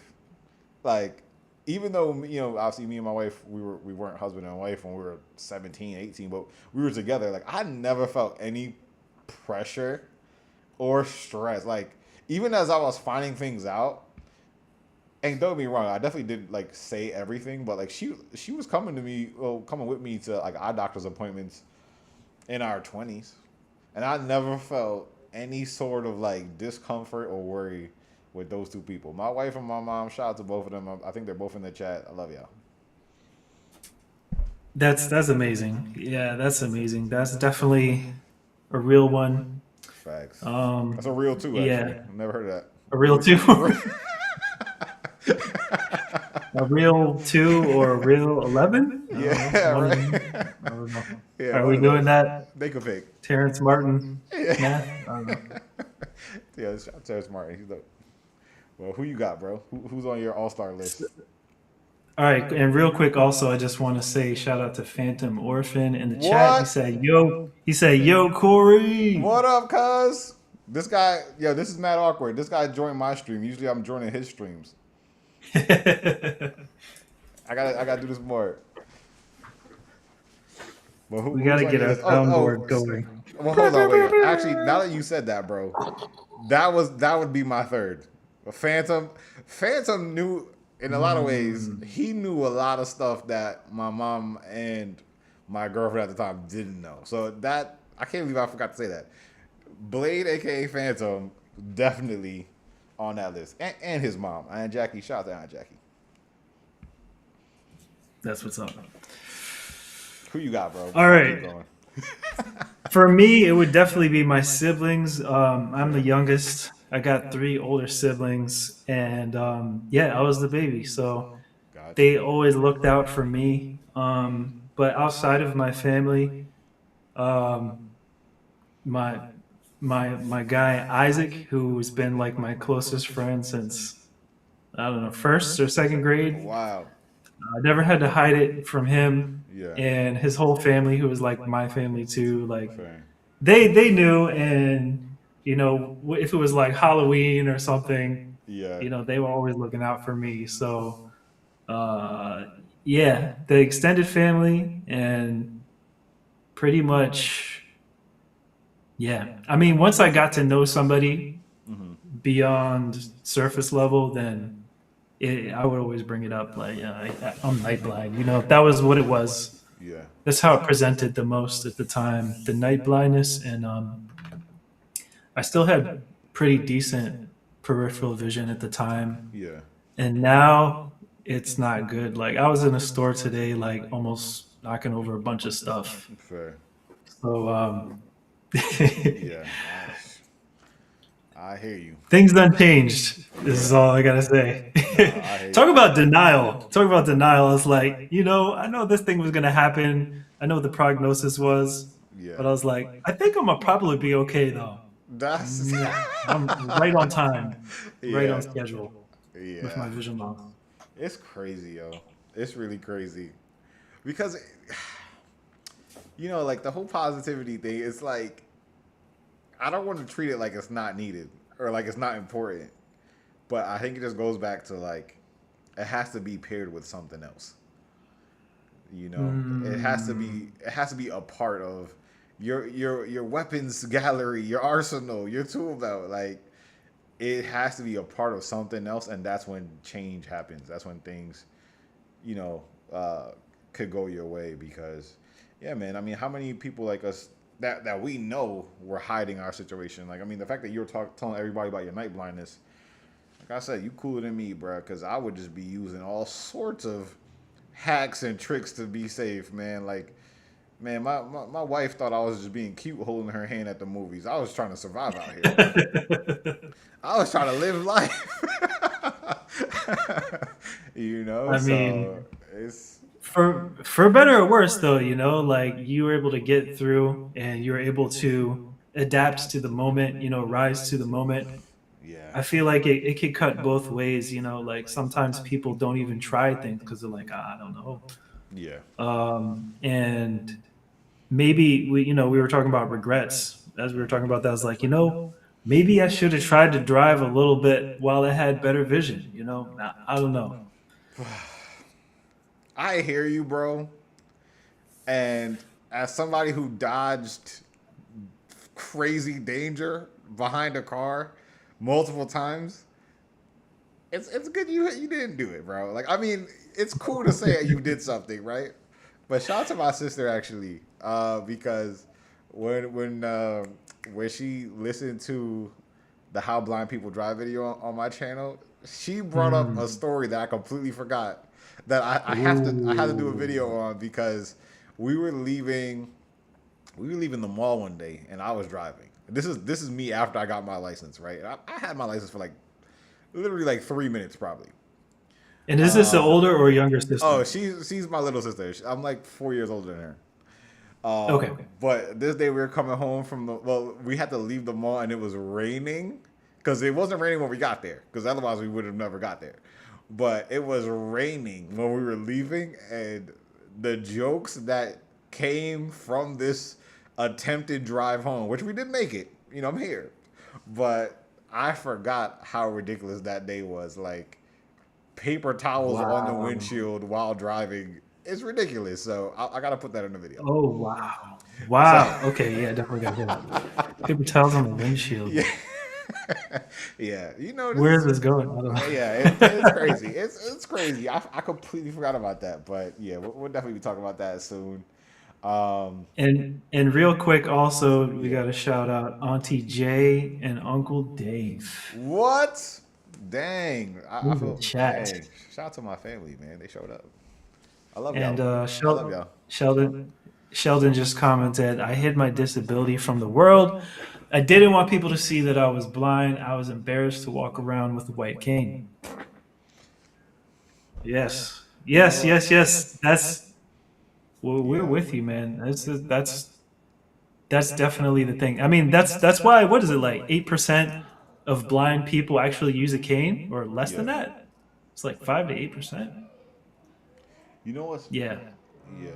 Speaker 1: like even though obviously me and my wife we weren't husband and wife when we were 17, 18, but we were together. Like I never felt any pressure or stress. Like even as I was finding things out, and don't get me wrong, I definitely did like say everything, but like she was coming to me, well, coming with me to like eye doctor's appointments in our 20s, and I never felt any sort of like discomfort or worry with those two people. My wife and my mom. Shout out to both of them. I think they're both in the chat. I love y'all.
Speaker 4: That's amazing. Yeah, that's amazing. That's definitely a real one.
Speaker 1: Facts.
Speaker 4: Um,
Speaker 1: That's a real two actually.
Speaker 4: yeah,
Speaker 1: I've never heard of
Speaker 4: a real two,
Speaker 1: that.
Speaker 4: a real two, or a real 11. I don't know.
Speaker 1: Yeah,
Speaker 4: One of
Speaker 1: right.
Speaker 4: them. I don't know.
Speaker 1: Yeah,
Speaker 4: Are
Speaker 1: one
Speaker 4: we
Speaker 1: of
Speaker 4: doing
Speaker 1: those.
Speaker 4: that?
Speaker 1: They could pick.
Speaker 4: Terrence Martin
Speaker 1: Yeah.
Speaker 4: math? I don't know.
Speaker 1: Yeah, shout out to Terrence Martin. He's dope. Well, who you got, bro? Who's on your all-star list?
Speaker 4: All right, and real quick, also, I just want to say shout out to Phantom Orphan in the chat.
Speaker 1: What?
Speaker 4: He said, yo, Corey.
Speaker 1: What up, cuz? This guy, yo, this is mad awkward. This guy joined my stream. Usually I'm joining his streams. I gotta do this more. But
Speaker 4: We
Speaker 1: who's
Speaker 4: gotta
Speaker 1: on
Speaker 4: get
Speaker 1: your
Speaker 4: our
Speaker 1: list?
Speaker 4: soundboard going.
Speaker 1: Well, hold on, wait. Actually, now that you said that, bro, that would be my third. Phantom knew in a lot of ways. He knew a lot of stuff that my mom and my girlfriend at the time didn't know. So that I can't believe I forgot to say that. Blade, aka Phantom, definitely on that list, and his mom, Aunt Jackie. Shout out to Aunt Jackie.
Speaker 4: That's what's up.
Speaker 1: Who you got, bro?
Speaker 4: All right.
Speaker 1: Keep going.
Speaker 4: For me, it would definitely be my siblings. I'm the youngest. I got three older siblings, and yeah, I was the baby, so
Speaker 1: Gotcha.
Speaker 4: they always looked out for me. But outside of my family, um, my my guy Isaac, who's been like my closest friend since I don't know first or second grade.
Speaker 1: Wow.
Speaker 4: I never had to hide it from him
Speaker 1: Yeah.
Speaker 4: and his whole family, who was like my family too. Like
Speaker 1: Fair.
Speaker 4: they knew, and if it was like Halloween or something,
Speaker 1: Yeah.
Speaker 4: they were always looking out for me. So yeah, the extended family and pretty much yeah. I mean, once I got to know somebody
Speaker 1: Mm-hmm.
Speaker 4: beyond surface level, then I would always bring it up. Like, I'm night blind. That was what it was.
Speaker 1: Yeah.
Speaker 4: That's how it presented the most at the time, the night blindness. And I still had pretty decent peripheral vision at the time.
Speaker 1: Yeah.
Speaker 4: And now it's not good. Like, I was in a store today, like almost knocking over a bunch of stuff.
Speaker 1: Fair.
Speaker 4: So
Speaker 1: Yeah. I hear you.
Speaker 4: things done changed. This is all I gotta say.
Speaker 1: I hate.
Speaker 4: Talk about denial. Talk about denial. It's like, I know this thing was going to happen. I know what the prognosis was,
Speaker 1: Yeah,
Speaker 4: but I was like, I think I'm going to probably be okay, though.
Speaker 1: that's
Speaker 4: Yeah, I'm right on time, right on
Speaker 1: yeah,
Speaker 4: schedule with
Speaker 1: yeah.
Speaker 4: my vision loss.
Speaker 1: It's crazy, yo. It's really crazy because like the whole positivity thing. It's like I don't want to treat it like it's not needed or like it's not important, but I think it just goes back to like it has to be paired with something else. It has to be a part of your weapons gallery, your arsenal, your tool belt. Like it has to be a part of something else, and that's when change happens. That's when things, you know, uh, could go your way. Because, yeah, man. I mean, how many people like us that we know were hiding our situation? Like, I mean, the fact that you're telling everybody about your night blindness. Like I said, you cooler than me, bro. Because I would just be using all sorts of hacks and tricks to be safe, man. Like, man, my wife thought I was just being cute holding her hand at the movies. I was trying to survive out here, bro. I was trying to live life.
Speaker 4: I
Speaker 1: So
Speaker 4: mean,
Speaker 1: it's
Speaker 4: for better or worse, though, like you were able to get through and you were able to adapt to the moment, rise to the moment.
Speaker 1: yeah,
Speaker 4: I feel like it could cut both ways, like sometimes people don't even try things because they're like, I don't know.
Speaker 1: yeah,
Speaker 4: And maybe we were talking about regrets as we were talking about that. I was like, maybe I should have tried to drive a little bit while I had better vision. I don't know.
Speaker 1: I hear you, bro. And as somebody who dodged crazy danger behind a car multiple times, it's good you didn't do it, bro. Like I mean, it's cool to say you did something, right? But shout out to my sister actually, because when she listened to the How Blind People Drive video on my channel, she brought up a
Speaker 4: Mm.
Speaker 1: story that I completely forgot that I had to do a video
Speaker 4: Ooh.
Speaker 1: on because we were leaving we were leaving the mall one day and I was driving. This is me after I got my license, right? I had my license for like literally like 3 minutes probably.
Speaker 4: And is this an older or younger
Speaker 1: Oh,
Speaker 4: sister?
Speaker 1: she's my little sister. I'm like 4 years older than her.
Speaker 4: Okay.
Speaker 1: But this day we were coming home from we had to leave the mall and it was raining because it wasn't raining when we got there because otherwise we would have never got there. But it was raining when we were leaving, and the jokes that came from this attempted drive home, which we did make it, I'm here, but I forgot how ridiculous that day was. Like paper towels on the
Speaker 4: Wow.
Speaker 1: windshield while driving. It's ridiculous. So I gotta put that in the video.
Speaker 4: Oh, wow.
Speaker 1: So
Speaker 4: Wow. Okay. Yeah, definitely got to hear that. Paper towels on the windshield.
Speaker 1: yeah, yeah. This
Speaker 4: Where is
Speaker 1: is
Speaker 4: this going? I don't
Speaker 1: yeah. It's
Speaker 4: know.
Speaker 1: crazy. It's crazy. I completely forgot about that. But yeah, we'll definitely be talking about that soon.
Speaker 4: And real quick, also, we
Speaker 1: Yeah.
Speaker 4: got to shout out Auntie Jay and Uncle Dave
Speaker 1: What? Dang. I
Speaker 4: in the
Speaker 1: feel
Speaker 4: chat.
Speaker 1: dang. Shout out to my family, man. They showed up. I love
Speaker 4: And
Speaker 1: y'all. I love y'all.
Speaker 4: Sheldon just commented, I hid my disability from the world. I didn't want people to see that I was blind. I was embarrassed to walk around with a white cane. Yes.
Speaker 1: You know
Speaker 4: Yes,
Speaker 1: what?
Speaker 4: yes, yes. We're
Speaker 1: Yeah.
Speaker 4: with you, man. That's definitely the thing. I mean, that's why, what is it, like 8% of blind people actually use a cane, or less than
Speaker 1: Yeah.
Speaker 4: that? It's like 5 to 8%.
Speaker 1: You know what's
Speaker 4: Yeah.
Speaker 1: yeah.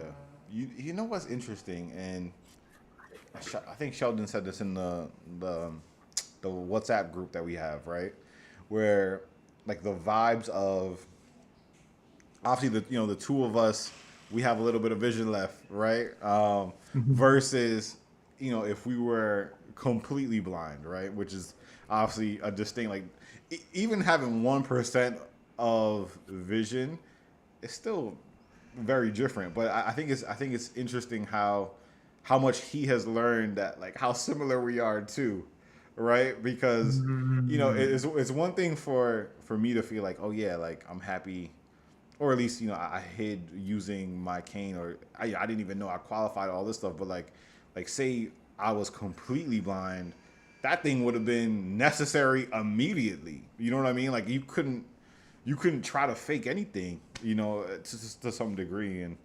Speaker 1: You know what's interesting, and I think Sheldon said this in the WhatsApp group that we have, right? Where like the vibes of obviously the two of us, we have a little bit of vision left, right?
Speaker 4: Mhm.
Speaker 1: Versus if we were completely blind, right? Which is obviously a distinct like even having 1% of vision is still very different. But I think it's interesting how much he has learned that like how similar we are too, right? Because
Speaker 4: Mm.
Speaker 1: it's one thing for me to feel like, oh yeah, like I'm happy, or at least I hid using my cane, or I didn't even know I qualified all this stuff. But like say I was completely blind, that thing would have been necessary immediately. You know what I mean? Like you couldn't you couldn't try to fake anything, to some degree. And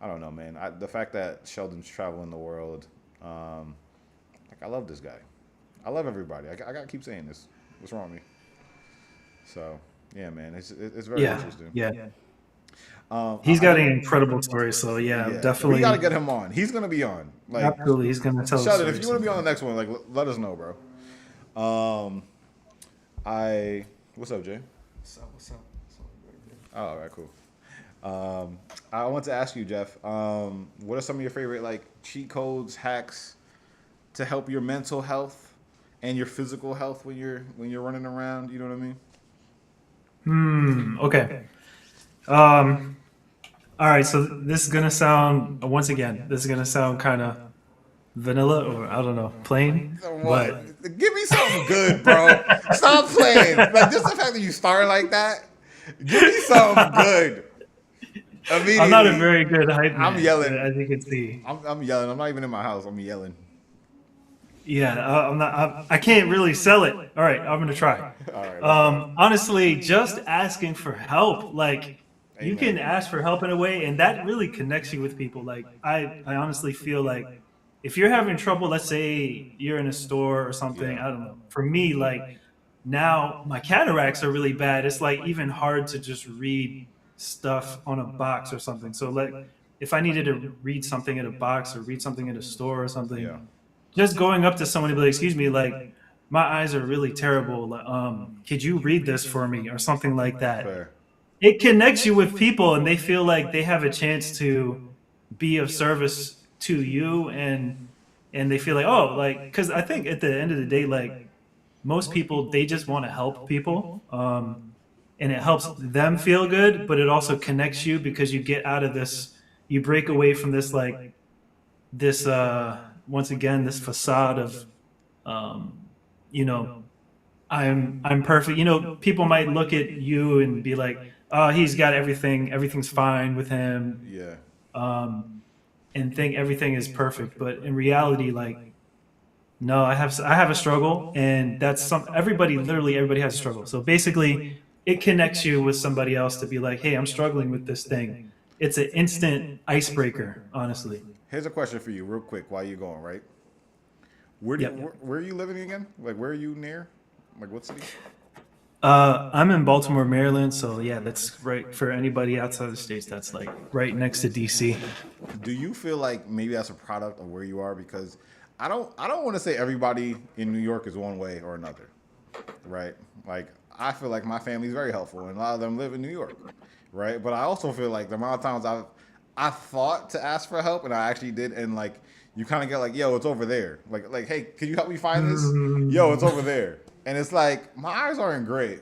Speaker 1: I don't know, man. The fact that Sheldon's traveling the world, like I love this guy. I love everybody. I gotta keep saying this. What's wrong with me? So yeah, man, it's very
Speaker 4: Yeah,
Speaker 1: interesting.
Speaker 4: yeah.
Speaker 1: I
Speaker 4: He's got an
Speaker 1: do.
Speaker 4: incredible story. So yeah,
Speaker 1: Yeah, we got to
Speaker 4: definitely,
Speaker 1: get him on. He's gonna be on. Like
Speaker 4: absolutely, he's gonna tell the
Speaker 1: Sheldon, if
Speaker 4: story
Speaker 1: you want to be on the
Speaker 4: sometime.
Speaker 1: next one, like let us know, bro. Um, I what's up, Jay?
Speaker 2: What's up? It's all right there.
Speaker 1: Oh, all right, cool. I want to ask you, Jeff. What are some of your favorite like cheat codes, hacks to help your mental health and your physical health when you're running around? You know what I mean?
Speaker 4: Okay. Um, all right. So this is gonna sound once again. This is gonna sound kind of vanilla, or I don't know, plain. But
Speaker 1: What? Give me something good, bro. Stop playing. Like just the fact that you start like that. Give me something good.
Speaker 4: I'm not a
Speaker 1: Immediately.
Speaker 4: very good hype
Speaker 1: I'm
Speaker 4: man,
Speaker 1: yelling.
Speaker 4: as you can see.
Speaker 1: I'm yelling. I'm not even in my house. I'm yelling.
Speaker 4: Yeah, I'm not. I can't really sell it. All right, I'm gonna try.
Speaker 1: All right, let's go.
Speaker 4: Honestly, just asking for help, like you
Speaker 1: Amen.
Speaker 4: can ask for help in a way, and that really connects you with people. Like I honestly feel like if you're having trouble, let's say you're in a store or something.
Speaker 1: Yeah.
Speaker 4: I don't know. For me, like now my cataracts are really bad. It's like even hard to just read stuff on a box or something. So like if I needed to read something in a box or read something in a store or
Speaker 1: Yeah.
Speaker 4: something, just going up to someone and be like, "Excuse me, like my eyes are really terrible. Like, could you read this for me?" or something like that.
Speaker 1: Fair.
Speaker 4: It connects you with people, and they feel like they have a chance to be of service to you, and they feel like, oh, like because I think at the end of the day, like most people, they just want to help people, and it helps them feel good, but it also connects you because you get out of this, you break away from this like this once again this facade of um, you know I'm perfect. People might look at you and be like, oh, he's got everything's fine with him,
Speaker 1: Yeah.
Speaker 4: um, and think everything is perfect. But in reality, like no, I have a struggle, and that's some everybody literally everybody has a struggle. So basically, it connects you with somebody else to be like, hey, I'm struggling with this thing. It's an instant icebreaker, honestly.
Speaker 1: Here's a question for you, real quick, while you're going. Right.
Speaker 4: Yep.
Speaker 1: Where are you living again? Like, where are you near? Like, what city?
Speaker 4: I'm in Baltimore, Maryland, so yeah, that's right for anybody outside the states. That's like right next to DC.
Speaker 1: Do you feel like maybe that's a product of where you are? Because I don't want to say everybody in New York is one way or another, right? Like I feel like my family's very helpful, and a lot of them live in New York, right? But I also feel like the amount of times I thought to ask for help, and I actually did, and like you kind of get like, yo, it's over there. Like, hey, can you help me find this? Yo, it's over there, and it's like my eyes aren't great,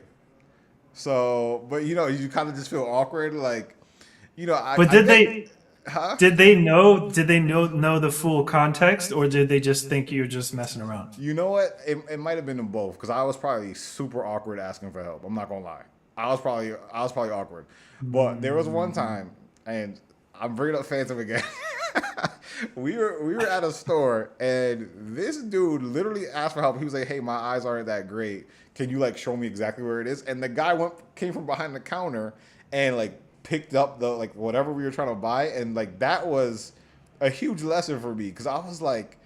Speaker 1: so but you kind of just feel awkward, like
Speaker 4: But
Speaker 1: I
Speaker 4: did
Speaker 1: get,
Speaker 4: they
Speaker 1: huh?
Speaker 4: did they know the full context, or did they just think you're just messing around?
Speaker 1: You know what? It might have been in both because I was probably super awkward asking for help. I'm not gonna lie. I was probably awkward, but there was one time, and I'm bringing up Phantom again. we were at a store, and this dude literally asked for help. He was like, "Hey, my eyes aren't that great. Can you like show me exactly where it is?" And the guy came from behind the counter and like picked up the like whatever we were trying to buy, and like that was a huge lesson for me because I was like,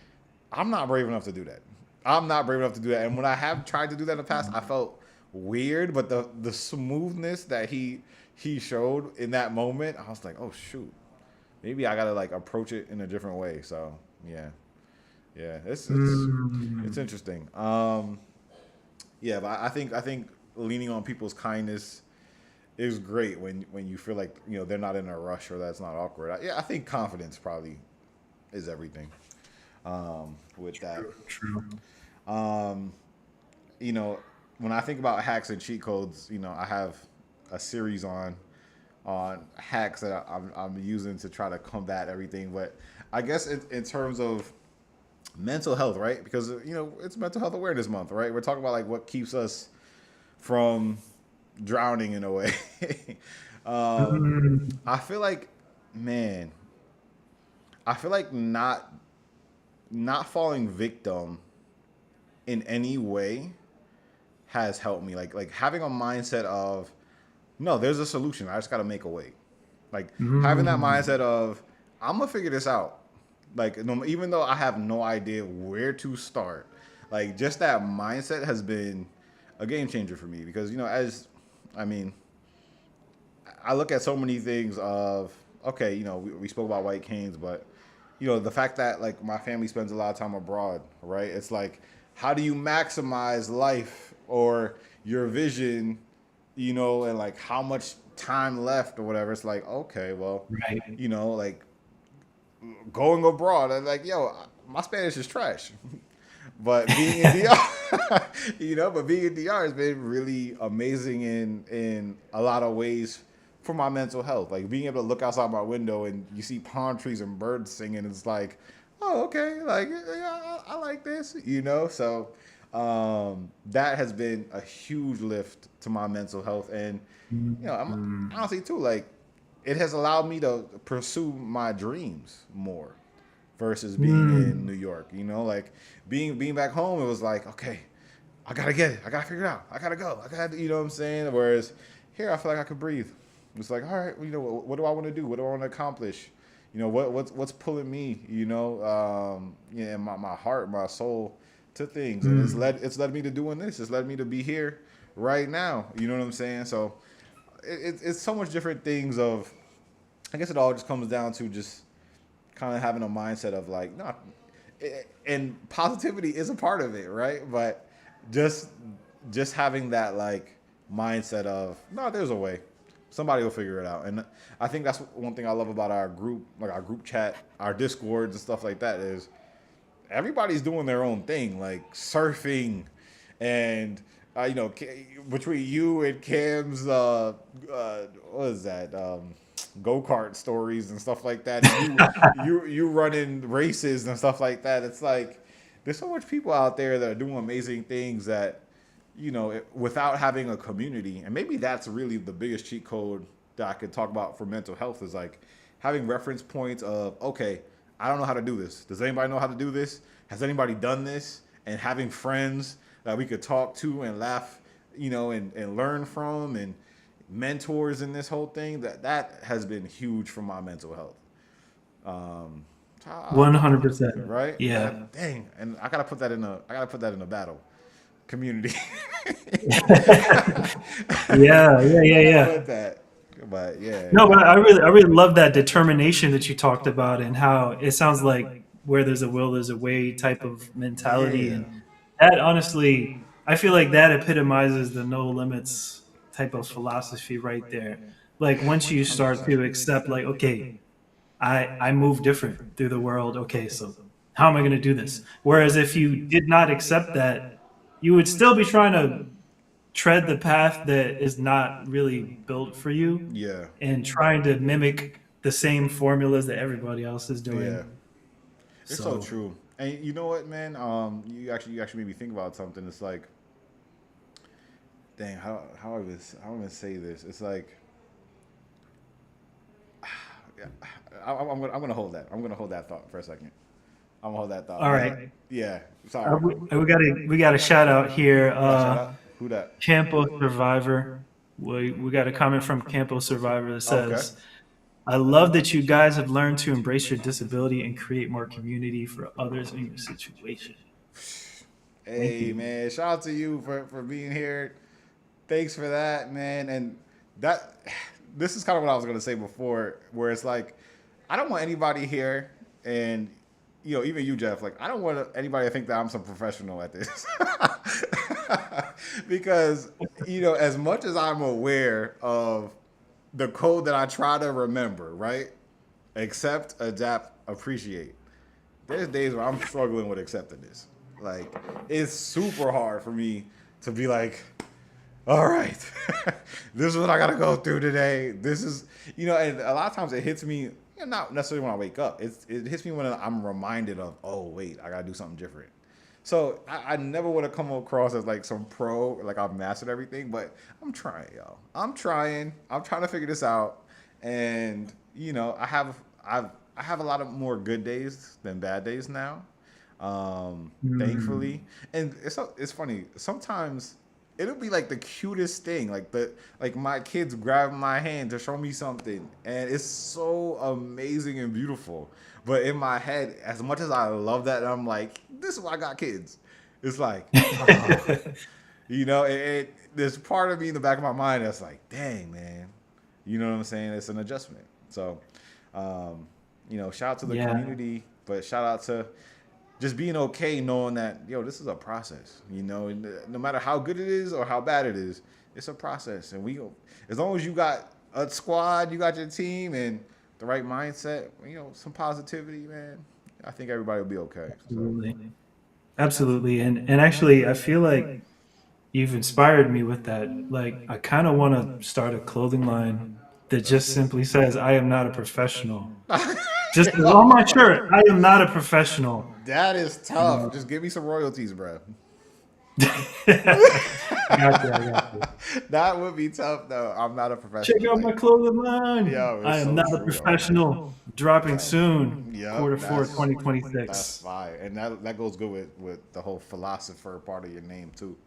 Speaker 1: I'm not brave enough to do that. I'm not brave enough to do that. And when I have tried to do that in the past, I felt weird. But the smoothness that he showed in that moment, I was like, oh shoot, maybe I gotta like approach it in a different way. So yeah, yeah, it's interesting. Yeah, but I think leaning on people's kindness is great when you feel like they're not in a rush or that's not awkward. Yeah, I think confidence probably is everything with that.
Speaker 4: True.
Speaker 1: Um, when I think about hacks and cheat codes, I have a series on hacks that I'm using to try to combat everything. But I guess in terms of mental health, right? Because it's Mental Health Awareness Month, right? We're talking about like what keeps us from drowning in a way. I feel like, man, I feel like not falling victim in any way has helped me. Like having a mindset of No, there's a solution. I just got to make a way. Like having that
Speaker 4: Mm.
Speaker 1: mindset of I'm gonna figure this out. Like no, even though I have no idea where to start, like just that mindset has been a game changer for me because as I mean I look at so many things of okay, we spoke about white canes, but the fact that like my family spends a lot of time abroad, right? It's like how do you maximize life or your vision, and like how much time left or whatever. It's like okay, well,
Speaker 4: Right.
Speaker 1: like going abroad, I'm like my Spanish is trash. But being in DR, but being in DR has been really amazing in a lot of ways for my mental health. Like being able to look outside my window and you see palm trees and birds singing. It's like, oh, okay, like yeah, I like this, So that has been a huge lift to my mental health, and I'm
Speaker 4: Mm.
Speaker 1: honestly too like it has allowed me to pursue my dreams more versus being in New
Speaker 4: Mm.
Speaker 1: York. Like being back home, it was like, okay, I gotta get it. I gotta figure it out. I gotta go. I gotta, you know what I'm saying? Whereas here, I feel like I could breathe. It's like, all right, what do I want to do? What do I want to accomplish? What's pulling me? Yeah, and my heart, my soul to things, and
Speaker 4: Mm.
Speaker 1: it's led me to doing this. It's led me to be here right now. You know what I'm saying? So it's so much different things of. I guess it all just comes down to just kind of having a mindset of like, no, and positivity is a part of it, right? But just just having that like mindset of no, there's a way. Somebody will figure it out, and I think that's one thing I love about our group, like our group chat, our discords and stuff like that. Is everybody's doing their own thing, like surfing, and between you and Cam's what is that go kart stories and stuff like that, and you running races and stuff like that. It's like there's so much people out there that are doing amazing things that without having a community, and maybe that's really the biggest cheat code that I could talk about for mental health is like having reference points of okay, I don't know how to do this. Does anybody know how to do this? Has anybody done this? And having friends that we could talk to and laugh, and learn from, and mentors in this whole thing. That has been huge for my mental health. Um,
Speaker 4: 100%.
Speaker 1: right?
Speaker 4: Yeah.
Speaker 1: Dang, and I gotta put that in a battle community.
Speaker 4: Yeah. Yeah. Yeah.
Speaker 1: Gotta
Speaker 4: Yeah.
Speaker 1: put that. But yeah,
Speaker 4: No, but I really love that determination that you talked about and how it sounds like where there's a will, there's a way type of mentality.
Speaker 1: yeah,
Speaker 4: And that honestly, I feel like that epitomizes the no limits type of philosophy right there. Like once you start to accept, like, okay, I move different through the world. Okay, so how am I going to do this? Whereas if you did not accept that, you would still be trying to tread the path that is not really built for you
Speaker 1: yeah,
Speaker 4: and trying to mimic the same formulas that everybody else is
Speaker 1: yeah.
Speaker 4: doing.
Speaker 1: It's so
Speaker 4: So,
Speaker 1: true. And you know what, man? You actually made me think about something. It's like, dang, how I even say this? It's like, yeah, I'm gonna hold that. I'm gonna hold that thought for a second. I'm gonna hold that thought.
Speaker 4: all
Speaker 1: But
Speaker 4: right,
Speaker 1: yeah, sorry.
Speaker 4: we got a shout out here.
Speaker 1: Who got shout out? Who that?
Speaker 4: Campo Survivor. We got a comment from Campo Survivor that
Speaker 1: Oh, okay.
Speaker 4: says, "I love that you guys have learned to embrace your disability and create more community for others in your situation." Thank
Speaker 1: Hey
Speaker 4: you.
Speaker 1: man, shout out to you for being here. Thanks for that, man. And that this is kind of what I was gonna say before, where it's like I don't want anybody here, and even you, Jeff. Like I don't want anybody to think that I'm some professional at this, because as much as I'm aware of the code that I try to remember, right? Accept, adapt, appreciate. There's days where I'm struggling with accepting this. Like it's super hard for me to be like, all right, this is what I gotta go through today. This is, and a lot of times it hits me, not necessarily when I wake up. It hits me when I'm reminded of, oh wait, I gotta do something different. So I never want to come across as like some pro, like I've mastered everything, but I'm trying, y'all. I'm trying. I'm trying to figure this out, and I have a lot of more good days than bad days now,
Speaker 4: Mm.
Speaker 1: thankfully. And it's funny. Sometimes it'll be like the cutest thing. Like my kids grabbing my hand to show me something, and it's so amazing and beautiful. But in my head, as much as I love that, I'm like, this is why I got kids. It's like, there's part of me in the back of my mind that's like, dang man, you know what I'm saying? It's an adjustment. So, shout out to the
Speaker 4: Yeah.
Speaker 1: community, but shout out to just being okay knowing that this is a process, and no matter how good it is or how bad it is, it's a process, and as long as you got a squad, you got your team and the right mindset, some positivity, man, I think everybody will be okay. So
Speaker 4: Absolutely. Absolutely. And actually, I feel like you've inspired me with that. Like, I kind of want to start a clothing line that just simply says, I am not a professional. Just on my shirt, I am not a professional.
Speaker 1: that is tough. Just give me some royalties, bro.
Speaker 4: I got you. I got you.
Speaker 1: That would be tough though. I'm not a
Speaker 4: Check
Speaker 1: professional.
Speaker 4: out my
Speaker 1: Like,
Speaker 4: clothing line.
Speaker 1: yo,
Speaker 4: I
Speaker 1: it's
Speaker 4: am
Speaker 1: so
Speaker 4: not a
Speaker 1: true though.
Speaker 4: professional. Dropping soon,
Speaker 1: Yep,
Speaker 4: quarter four,
Speaker 1: that's
Speaker 4: 2026.
Speaker 1: fire, and that goes good with the whole philosopher part of your name too.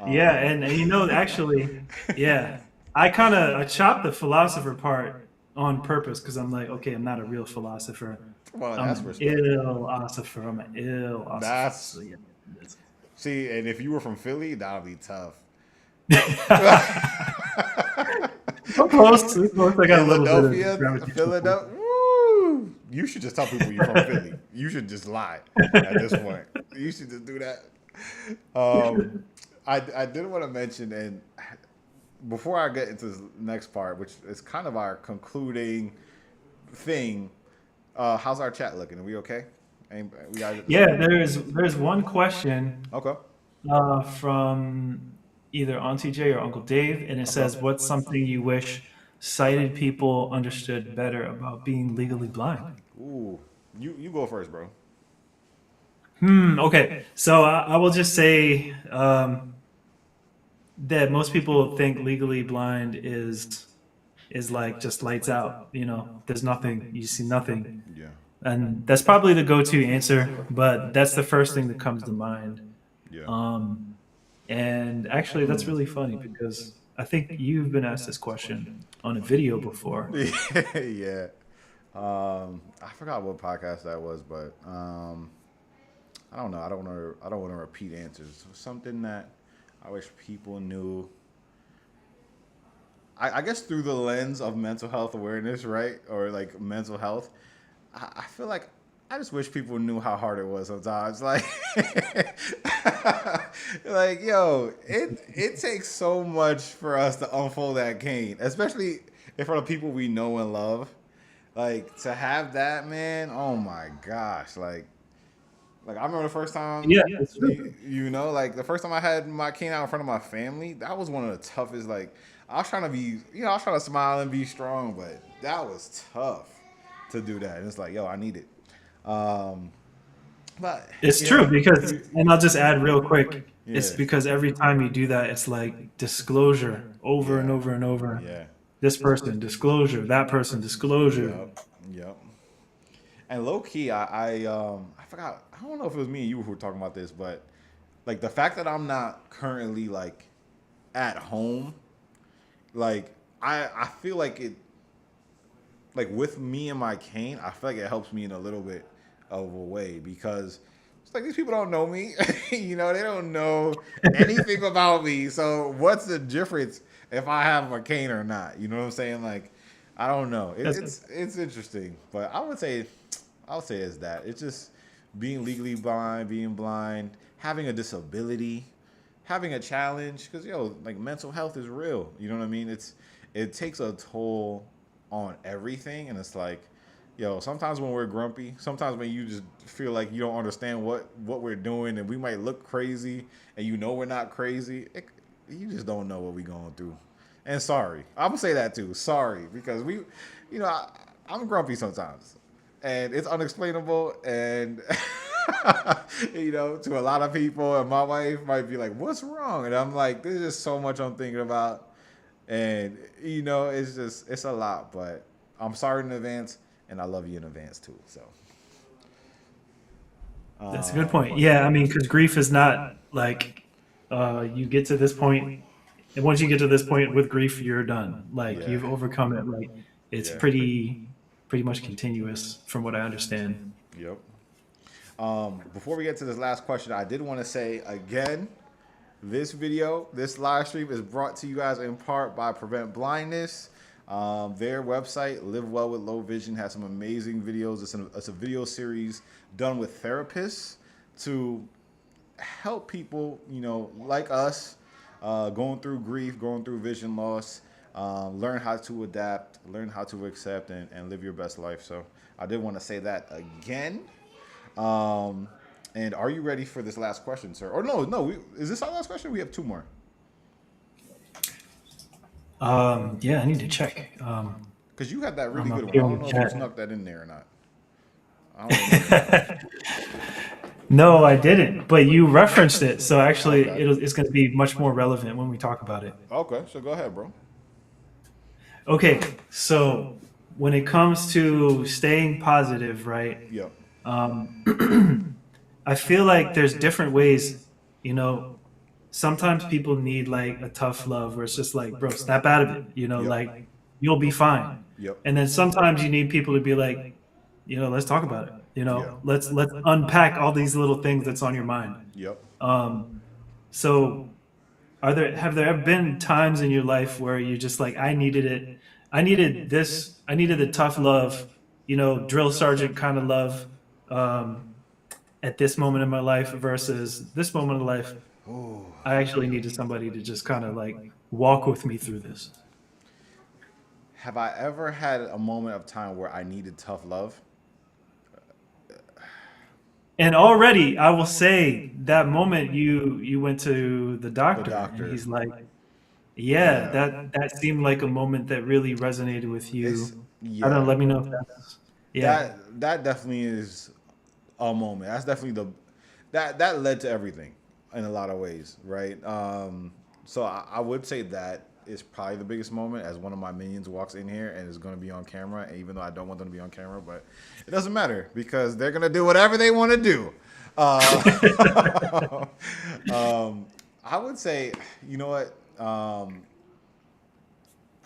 Speaker 4: Yeah, and actually, yeah, I chopped the philosopher part on purpose because I'm like, okay, I'm not a real philosopher.
Speaker 1: Well,
Speaker 4: I'm
Speaker 1: that's
Speaker 4: an
Speaker 1: respect.
Speaker 4: ill philosopher. I'm an ill philosopher. So
Speaker 1: That's
Speaker 4: yeah.
Speaker 1: see, and if you were from Philly, that'll be tough.
Speaker 4: We're close. We're close. I got a little bit of
Speaker 1: Philadelphia,
Speaker 4: gravitational pull.
Speaker 1: Philadelphia. Woo! You should just tell people you're from Philly. You should just lie at this point. You should just do that. Um, I did want to mention, and before I get into this next part, which is kind of our concluding thing, how's our chat looking? Are we okay? We got
Speaker 4: Yeah, there's one question
Speaker 1: okay.
Speaker 4: from either Auntie J or Uncle Dave, and it
Speaker 1: Okay.
Speaker 4: says, "What's something you wish sighted people understood better about being legally blind?"
Speaker 1: Ooh, you go first, bro.
Speaker 4: Okay, so I will just say that most people think legally blind is like just lights out. There's nothing, you see nothing,
Speaker 1: Yeah,
Speaker 4: and that's probably the go-to answer. But that's the first thing that comes to mind.
Speaker 1: yeah,
Speaker 4: And actually, that's really funny because I think you've been asked this question on a video before.
Speaker 1: yeah. I forgot what podcast that was, but I don't know. I don't want to repeat answers. Something that I wish people knew. I guess through the lens of mental health awareness, right, or like mental health. I feel like I just wish people knew how hard it was sometimes. Like, like yo, it takes so much for us to unfold that cane, especially in front of people we know and love. Like to have that, man. Oh my gosh, like I remember the first time,
Speaker 4: Yeah, that's true.
Speaker 1: like the first time I had my cane out in front of my family, that was one of the toughest. Like I was trying to be, I was trying to smile and be strong, but that was tough to do that. And it's like, yo, I need it. Um, but
Speaker 4: It's true because, and I'll just add real quick, it's
Speaker 1: yeah,
Speaker 4: because every time you do that, it's like disclosure over and
Speaker 1: yeah,
Speaker 4: over and over.
Speaker 1: yeah,
Speaker 4: This person, disclosure. That person, disclosure.
Speaker 1: yep, yep. And low key, I forgot. I don't know if it was me and you who were talking about this, but like the fact that I'm not currently like at home, like I feel like it, like with me and my cane, I feel like it helps me in a little bit of a way because it's like these people don't know me, they don't know anything about me. So what's the difference if I have a cane or not? You know what I'm saying? Like I don't know.
Speaker 4: That's,
Speaker 1: It's interesting, but I'll say it's that. It's just being legally blind, being blind, having a disability, having a challenge, because like mental health is real. You know what I mean? It takes a toll on everything, and it's like, sometimes when we're grumpy, sometimes when you just feel like you don't understand what we're doing, and we might look crazy, and we're not crazy. You just don't know what we're going through. And sorry, I'm gonna say that too. Sorry, because I'm grumpy sometimes, and it's unexplainable, and to a lot of people, and my wife might be like, "What's wrong?" And I'm like, "There's just so much I'm thinking about." And it's a lot, but I'm sorry in advance, and I love you in advance too. So,
Speaker 4: that's a good point. Yeah, I mean, because grief is not like you get to this point, and once you get to this point with grief, you're done. Like
Speaker 1: Yeah.
Speaker 4: you've overcome it. Like it's
Speaker 1: Yeah.
Speaker 4: pretty much continuous, from what I understand.
Speaker 1: Yep. Before we get to this last question, I did want to say again, this live stream is brought to you guys in part by Prevent Blindness. Their website, Live Well with Low Vision, has some amazing videos. It's a video series done with therapists to help people, like us, going through grief, going through vision loss, learn how to adapt, learn how to accept, and live your best life. So I did want to say that again. And are you ready for this last question, sir? Or no, is this our last question? We have two more.
Speaker 4: Yeah, I need to check.
Speaker 1: Because you had that really
Speaker 4: I'm
Speaker 1: good
Speaker 4: up
Speaker 1: one. I
Speaker 4: here
Speaker 1: don't
Speaker 4: on
Speaker 1: know
Speaker 4: the
Speaker 1: if you
Speaker 4: chat.
Speaker 1: snuck that in there or not. I don't remember.
Speaker 4: No, I didn't. But you referenced it, so actually,
Speaker 1: Okay.
Speaker 4: it's going to be much more relevant when we talk about it.
Speaker 1: Okay, so go ahead, bro.
Speaker 4: Okay, so when it comes to staying positive, right?
Speaker 1: Yep.
Speaker 4: I feel like there's different ways, you know, sometimes people need like a tough love where it's just like, bro, snap out of it,
Speaker 1: Yep.
Speaker 4: like you'll be fine.
Speaker 1: Yep.
Speaker 4: And then sometimes you need people to be like, let's talk about it.
Speaker 1: Yeah.
Speaker 4: Let's unpack all these little things that's on your mind.
Speaker 1: Yep.
Speaker 4: So have there ever been times in your life where you're just like, I needed it. I needed this. I needed the tough love, drill sergeant kind of love, at this moment in my life versus this moment of life.
Speaker 1: Ooh.
Speaker 4: I actually needed somebody to just kind of like walk with me through this.
Speaker 1: Have I ever had a moment of time where I needed tough love?
Speaker 4: And already, I will say that moment you went to the doctor, and
Speaker 1: doctor.
Speaker 4: he's like, "Yeah,
Speaker 1: Yeah.
Speaker 4: that seemed like a moment that really resonated with
Speaker 1: It's
Speaker 4: you." I don't know.
Speaker 1: yeah.
Speaker 4: Let me know if that's yeah.
Speaker 1: That definitely is a moment. That's definitely that led to everything in a lot of ways, right? So I would say that is probably the biggest moment as one of my minions walks in here and is going to be on camera. And even though I don't want them to be on camera, but it doesn't matter because they're going to do whatever they want to do. I would say, you know what?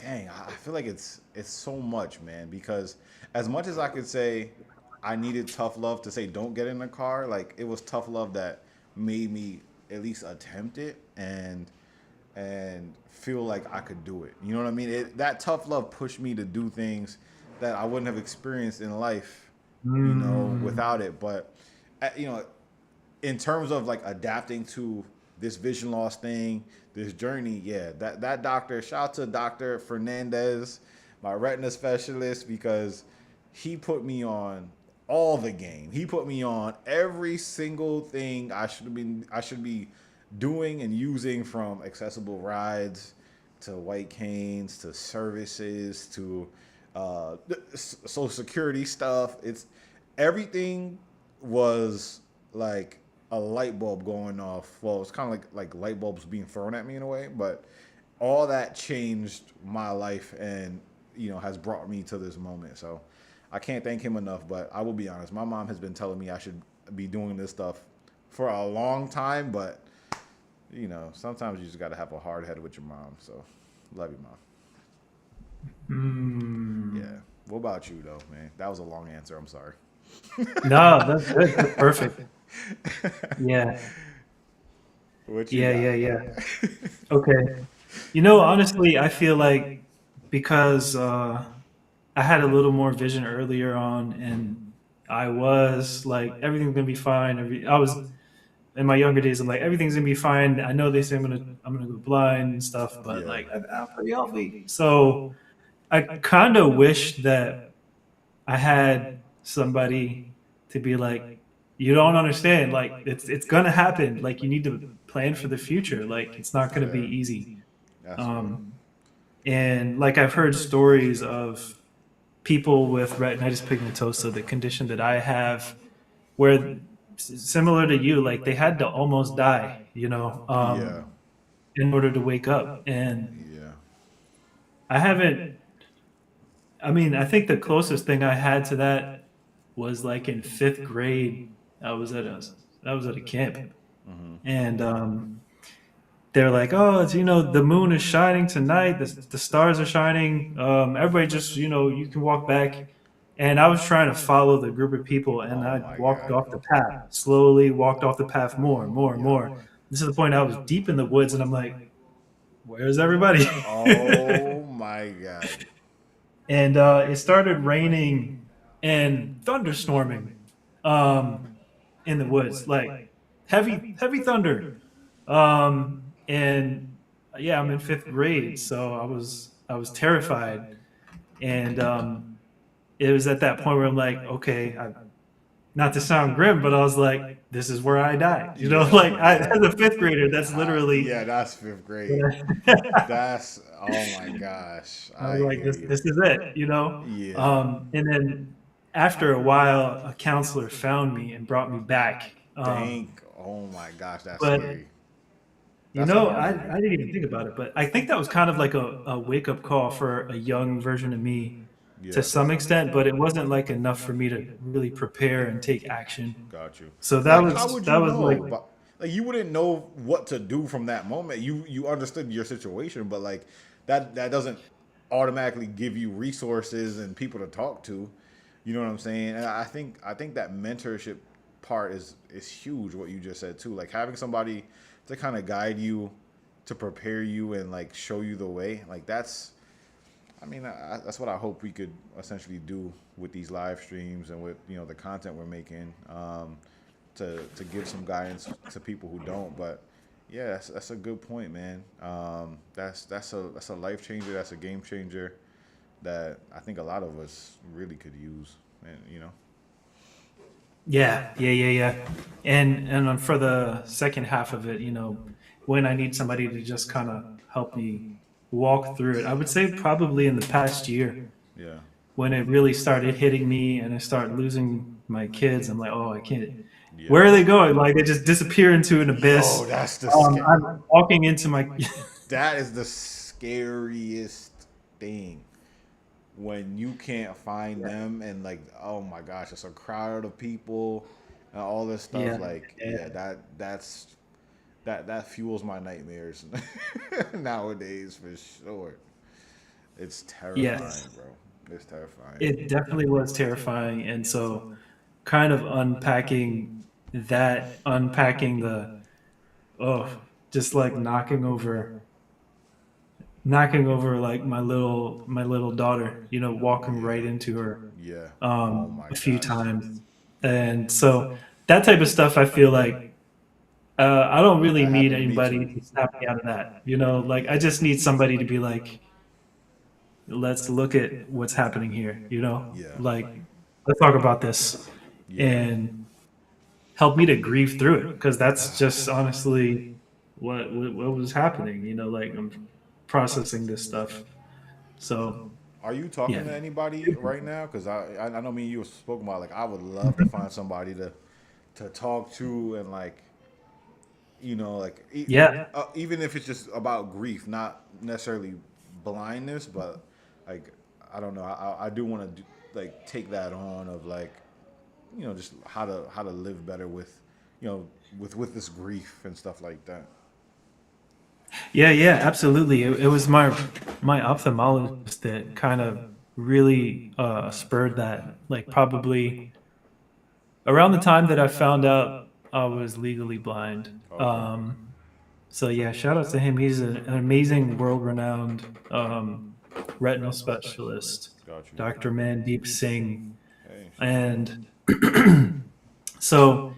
Speaker 1: Dang, I feel like it's so much, man. Because as much as I could say I needed tough love to say don't get in the car, like it was tough love that made me at least attempt it and feel like I could do it. You know what I mean? That tough love pushed me to do things that I wouldn't have experienced in life, without it. But in terms of like adapting to this vision loss thing, this journey, yeah, that doctor, shout out to Dr. Fernandez, my retina specialist, because he put me on all the game. He put me on every single thing I should be doing and using, from accessible rides to white canes to services to social security stuff. It's everything was like a light bulb going off. Well, it's kind of like light bulbs being thrown at me in a way, but all that changed my life and has brought me to this moment. So I can't thank him enough. But I will be honest, my mom has been telling me I should be doing this stuff for a long time, but sometimes you just got to have a hard head with your mom. So love you, mom. Yeah. What about you though, man? That was a long answer. I'm sorry.
Speaker 4: No, that's good. That's perfect. Yeah,
Speaker 1: What you
Speaker 4: yeah. Okay. Honestly, I feel like because I had a little more vision earlier on, and I was like, everything's gonna be fine. I was in my younger days. I'm like, everything's gonna be fine. I know they say I'm gonna go blind and stuff, but
Speaker 1: Yeah.
Speaker 4: like I'm pretty healthy. So I kind of wish that I had somebody to be like, you don't understand. Like it's gonna happen. Like you need to plan for the future. Like it's not gonna be
Speaker 1: Yeah.
Speaker 4: easy.
Speaker 1: That's
Speaker 4: Um, and like I've heard stories of people with retinitis pigmentosa, the condition that I have, where similar to you, like they had to almost die,
Speaker 1: yeah.
Speaker 4: in order to wake up. And
Speaker 1: Yeah.
Speaker 4: I haven't. I mean, I think the closest thing I had to that was like in fifth grade. I was at a camp,
Speaker 1: Mm-hmm.
Speaker 4: and they're like, oh, it's, the moon is shining tonight. The stars are shining. Everybody just, you can walk back. And I was trying to follow the group of people, and
Speaker 1: Oh
Speaker 4: I
Speaker 1: my
Speaker 4: walked
Speaker 1: god.
Speaker 4: off the path, slowly walked off the path more and more and more. This is the point I was deep in the woods, and I'm like, where's everybody?
Speaker 1: Oh my god.
Speaker 4: And it started raining and thunderstorming in the woods, like heavy thunder. And yeah, I'm in fifth grade, so I was terrified, and it was at that point where I'm like, okay, not to sound grim, but I was like, this is where I died.
Speaker 1: Yeah,
Speaker 4: Like
Speaker 1: yeah.
Speaker 4: as a fifth grader, that's literally.
Speaker 1: Yeah, that's fifth grade.
Speaker 4: I
Speaker 1: That's oh my gosh.
Speaker 4: was
Speaker 1: I
Speaker 4: like,
Speaker 1: hear
Speaker 4: this
Speaker 1: you.
Speaker 4: is it.
Speaker 1: Yeah.
Speaker 4: And then after a while, a counselor found me and brought me back.
Speaker 1: Dang. Oh my gosh, that's
Speaker 4: But
Speaker 1: scary. That's
Speaker 4: I didn't even think about it, but I think that was kind of like a wake up call for a young version of me to
Speaker 1: yeah.
Speaker 4: some extent, but it wasn't like enough for me to really prepare and take action.
Speaker 1: Got you.
Speaker 4: So that
Speaker 1: Like, how
Speaker 4: was
Speaker 1: would
Speaker 4: that
Speaker 1: you
Speaker 4: was
Speaker 1: know?
Speaker 4: like,
Speaker 1: Like, you wouldn't know what to do from that moment. You understood your situation, but like that doesn't automatically give you resources and people to talk to. You know what I'm saying? And I think that mentorship part is huge. What you just said too, like having somebody to kind of guide you, to prepare you, and like show you the way. Like that's I mean, that's what I hope we could essentially do with these live streams and with the content we're making, to give some guidance to people who don't. But yeah, that's a good point, man. That's a life changer. That's a game changer that I think a lot of us really could use. And
Speaker 4: yeah. And for the second half of it, when I need somebody to just kind of help me walk through it, I would say probably in the past year
Speaker 1: yeah,
Speaker 4: when it really started hitting me and I started losing my kids. I'm like, oh, I can't.
Speaker 1: yeah.
Speaker 4: Where are they going? Like they just disappear into an
Speaker 1: Yo,
Speaker 4: abyss.
Speaker 1: that's the
Speaker 4: I'm walking into my.
Speaker 1: that is the scariest thing, when you can't find them, and like, oh my gosh, it's a crowd of people and all this stuff.
Speaker 4: Yeah,
Speaker 1: Like,
Speaker 4: yeah,
Speaker 1: yeah, that fuels my nightmares nowadays for sure. It's terrifying,
Speaker 4: yes.
Speaker 1: bro. It's terrifying.
Speaker 4: It definitely was terrifying, and so kind of unpacking the oh, just like knocking over like my little daughter, walking
Speaker 1: Yeah,
Speaker 4: right into her
Speaker 1: yeah. Oh my
Speaker 4: a few
Speaker 1: gosh.
Speaker 4: times, and so that type of stuff, I feel like I don't really
Speaker 1: That
Speaker 4: need
Speaker 1: happened to me
Speaker 4: anybody
Speaker 1: too.
Speaker 4: to snap me out of that. Like I just need somebody to be like, let's look at what's happening here.
Speaker 1: Yeah,
Speaker 4: Like let's talk about this
Speaker 1: yeah.
Speaker 4: and help me to grieve through it because that's just honestly what was happening. Like I'm processing this stuff. So
Speaker 1: Are you
Speaker 4: yeah,
Speaker 1: talking to anybody right now? Because I know me and you have spoken about, like, I would love to find somebody to talk to, and like, like,
Speaker 4: yeah,
Speaker 1: even if it's just about grief, not necessarily blindness, but like, I don't know. I do want to like take that on of like, just how to live better with, with this grief and stuff like that.
Speaker 4: yeah, absolutely. It was my ophthalmologist that kind of really spurred that. Like probably around the time that I found out I was legally blind.
Speaker 1: Okay,
Speaker 4: So yeah, shout out to him. He's an amazing, world-renowned retinal specialist,
Speaker 1: got you.
Speaker 4: Dr. Mandeep Singh.
Speaker 1: Hey, shout out.
Speaker 4: And so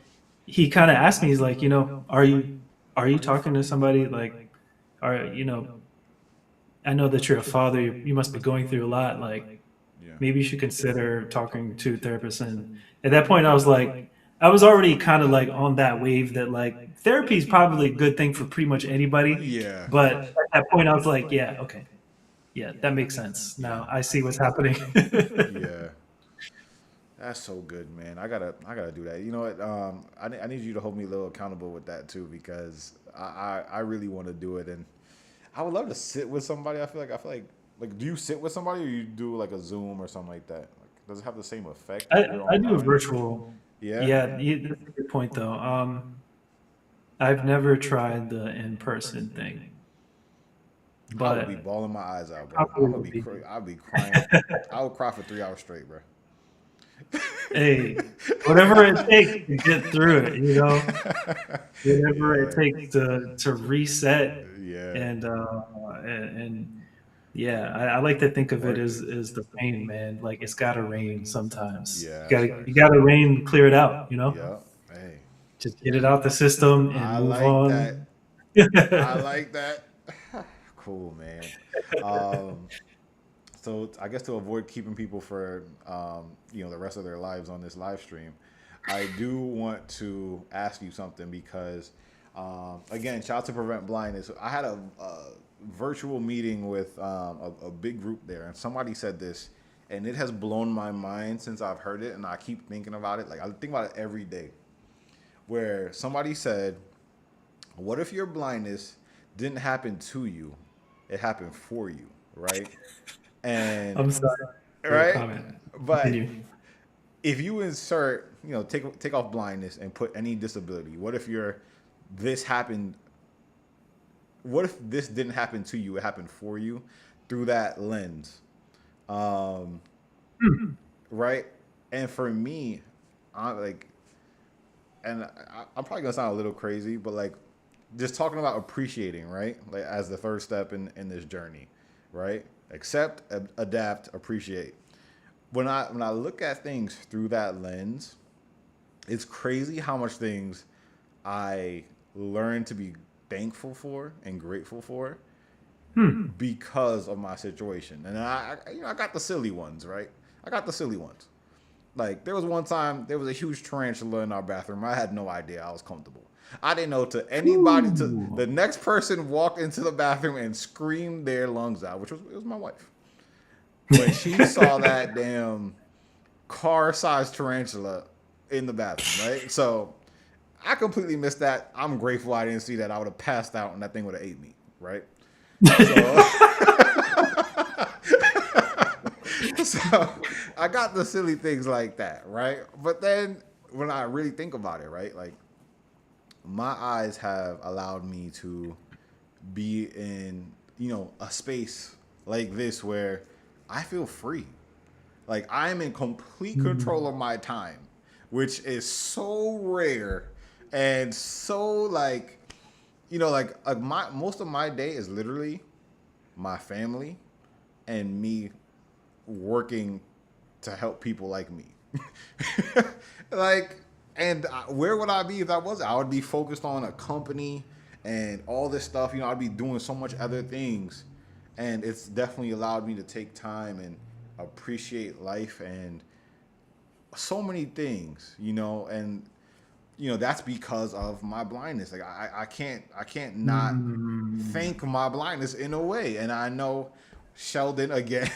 Speaker 4: he kind of asked me, he's like, are you talking to somebody like, are I know that you're a father. You must be going through a lot. Like
Speaker 1: Yeah,
Speaker 4: maybe you should consider talking to a therapist. And at that point, I was like, I was already kind of like on that wave that like therapy is probably a good thing for pretty much anybody.
Speaker 1: yeah,
Speaker 4: But at that point, I was like, yeah, okay, yeah, that makes sense.
Speaker 1: yeah,
Speaker 4: Now I see what's happening.
Speaker 1: yeah. That's so good, man. I gotta do that. You know what? I need you to hold me a little accountable with that too, because I really want to do it, and I would love to sit with somebody. I feel like, do you sit with somebody, or you do like a Zoom or something like that? Like, does it have the same effect if
Speaker 4: I,
Speaker 1: you're
Speaker 4: I do a
Speaker 1: online?
Speaker 4: virtual.
Speaker 1: Yeah.
Speaker 4: Yeah, that's a good point though. I've never tried the in person thing,
Speaker 1: I would be
Speaker 4: but
Speaker 1: bawling my eyes out, bro.
Speaker 4: probably would be.
Speaker 1: I'd be crying. I would cry for 3 hours straight, bro.
Speaker 4: Hey, whatever it takes to get through it, whatever it
Speaker 1: Yeah,
Speaker 4: takes to reset
Speaker 1: yeah,
Speaker 4: and and yeah, I like to think of it
Speaker 1: worth it.
Speaker 4: as the rain, man. Like it's gotta rain sometimes.
Speaker 1: Yeah,
Speaker 4: You
Speaker 1: that's
Speaker 4: gotta you
Speaker 1: facts.
Speaker 4: gotta rain, clear it out.
Speaker 1: Yep. Hey,
Speaker 4: Just get it out the system and
Speaker 1: I
Speaker 4: move
Speaker 1: like that.
Speaker 4: on.
Speaker 1: I like that. Cool, man. Um, so I guess to avoid keeping people for the rest of their lives on this live stream, I do want to ask you something because again, shout out to Prevent Blindness. I had a virtual meeting with a big group there, and somebody said this, and it has blown my mind since I've heard it, and I keep thinking about it. Like I think about it every day. Where somebody said, "What if your blindness didn't happen to you? It happened for you, right?" And
Speaker 4: I'm sorry for your
Speaker 1: right,
Speaker 4: comment.
Speaker 1: but
Speaker 4: Continue.
Speaker 1: if you insert, take off blindness and put any disability. What if this happened? What if this didn't happen to you? It happened for you through that lens, um, right? And for me, I like, and I'm probably gonna sound a little crazy, but like, just talking about appreciating, right? Like as the first step in this journey, right? Accept, adapt, appreciate. When I look at things through that lens, it's crazy how much things I learn to be thankful for and grateful for because of my situation. And I got the silly ones, right? I got the silly ones. Like there was one time there was a huge tarantula in our bathroom. I had no idea. I was comfortable. I didn't know to anybody to
Speaker 4: Ooh.
Speaker 1: the next person walked into the bathroom and screamed their lungs out, which was it was my wife. When she saw that damn car-sized tarantula in the bathroom, right? So I completely missed that. I'm grateful I didn't see that. I would have passed out and that thing would have ate me, right? So so I got the silly things like that, right? But then when I really think about it, right, like my eyes have allowed me to be in, a space like this where I feel free. Like I'm in complete control of my time, which is so rare and so like, like my most of my day is literally my family and me working to help people like me. like, and where would I be if I was? I would be focused on a company and all this stuff. I'd be doing so much other things, and it's definitely allowed me to take time and appreciate life and so many things. And that's because of my blindness. Like I can't not thank my blindness in a way. And I know Sheldon again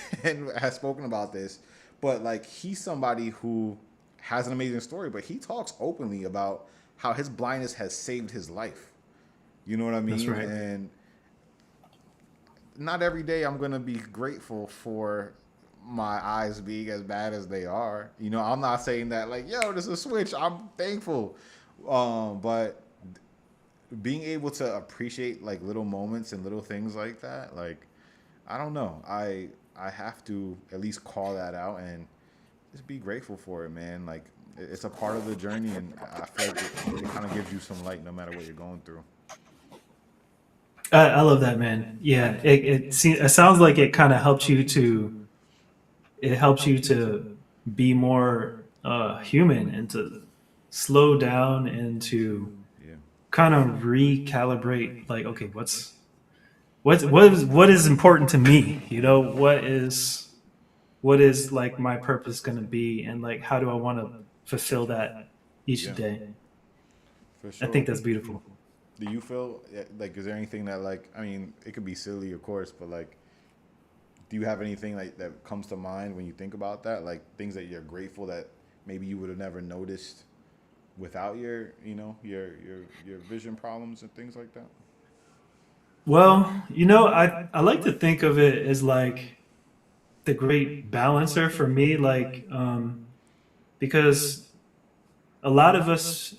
Speaker 1: has spoken about this, but like he's somebody who has an amazing story, but he talks openly about how his blindness has saved his life. You know what I
Speaker 4: That's
Speaker 1: mean?
Speaker 4: right.
Speaker 1: And not every day I'm gonna be grateful for my eyes being as bad as they are. I'm not saying that like, yo, this is a switch. I'm thankful. But being able to appreciate like little moments and little things like that, like I don't know. I have to at least call that out and just be grateful for it, man. Like it's a part of the journey, and I feel like it kind of gives you some light no matter what you're going through.
Speaker 4: I love that, man. Yeah, it sounds like it kind of helps you to be more human and to slow down and to
Speaker 1: Yeah,
Speaker 4: kind of recalibrate. Like, okay, what is important to me? What is like my purpose going to be, and like how do I want to fulfill that each
Speaker 1: yeah,
Speaker 4: day?
Speaker 1: for
Speaker 4: I
Speaker 1: sure.
Speaker 4: think that's beautiful.
Speaker 1: Do you feel like is there anything that like I mean it could be silly of course, but like do you have anything like that comes to mind when you think about that? Like things that you're grateful that maybe you would have never noticed without your vision problems and things like that?
Speaker 4: Well, I like to think of it as like the great balancer for me, like because a lot of us,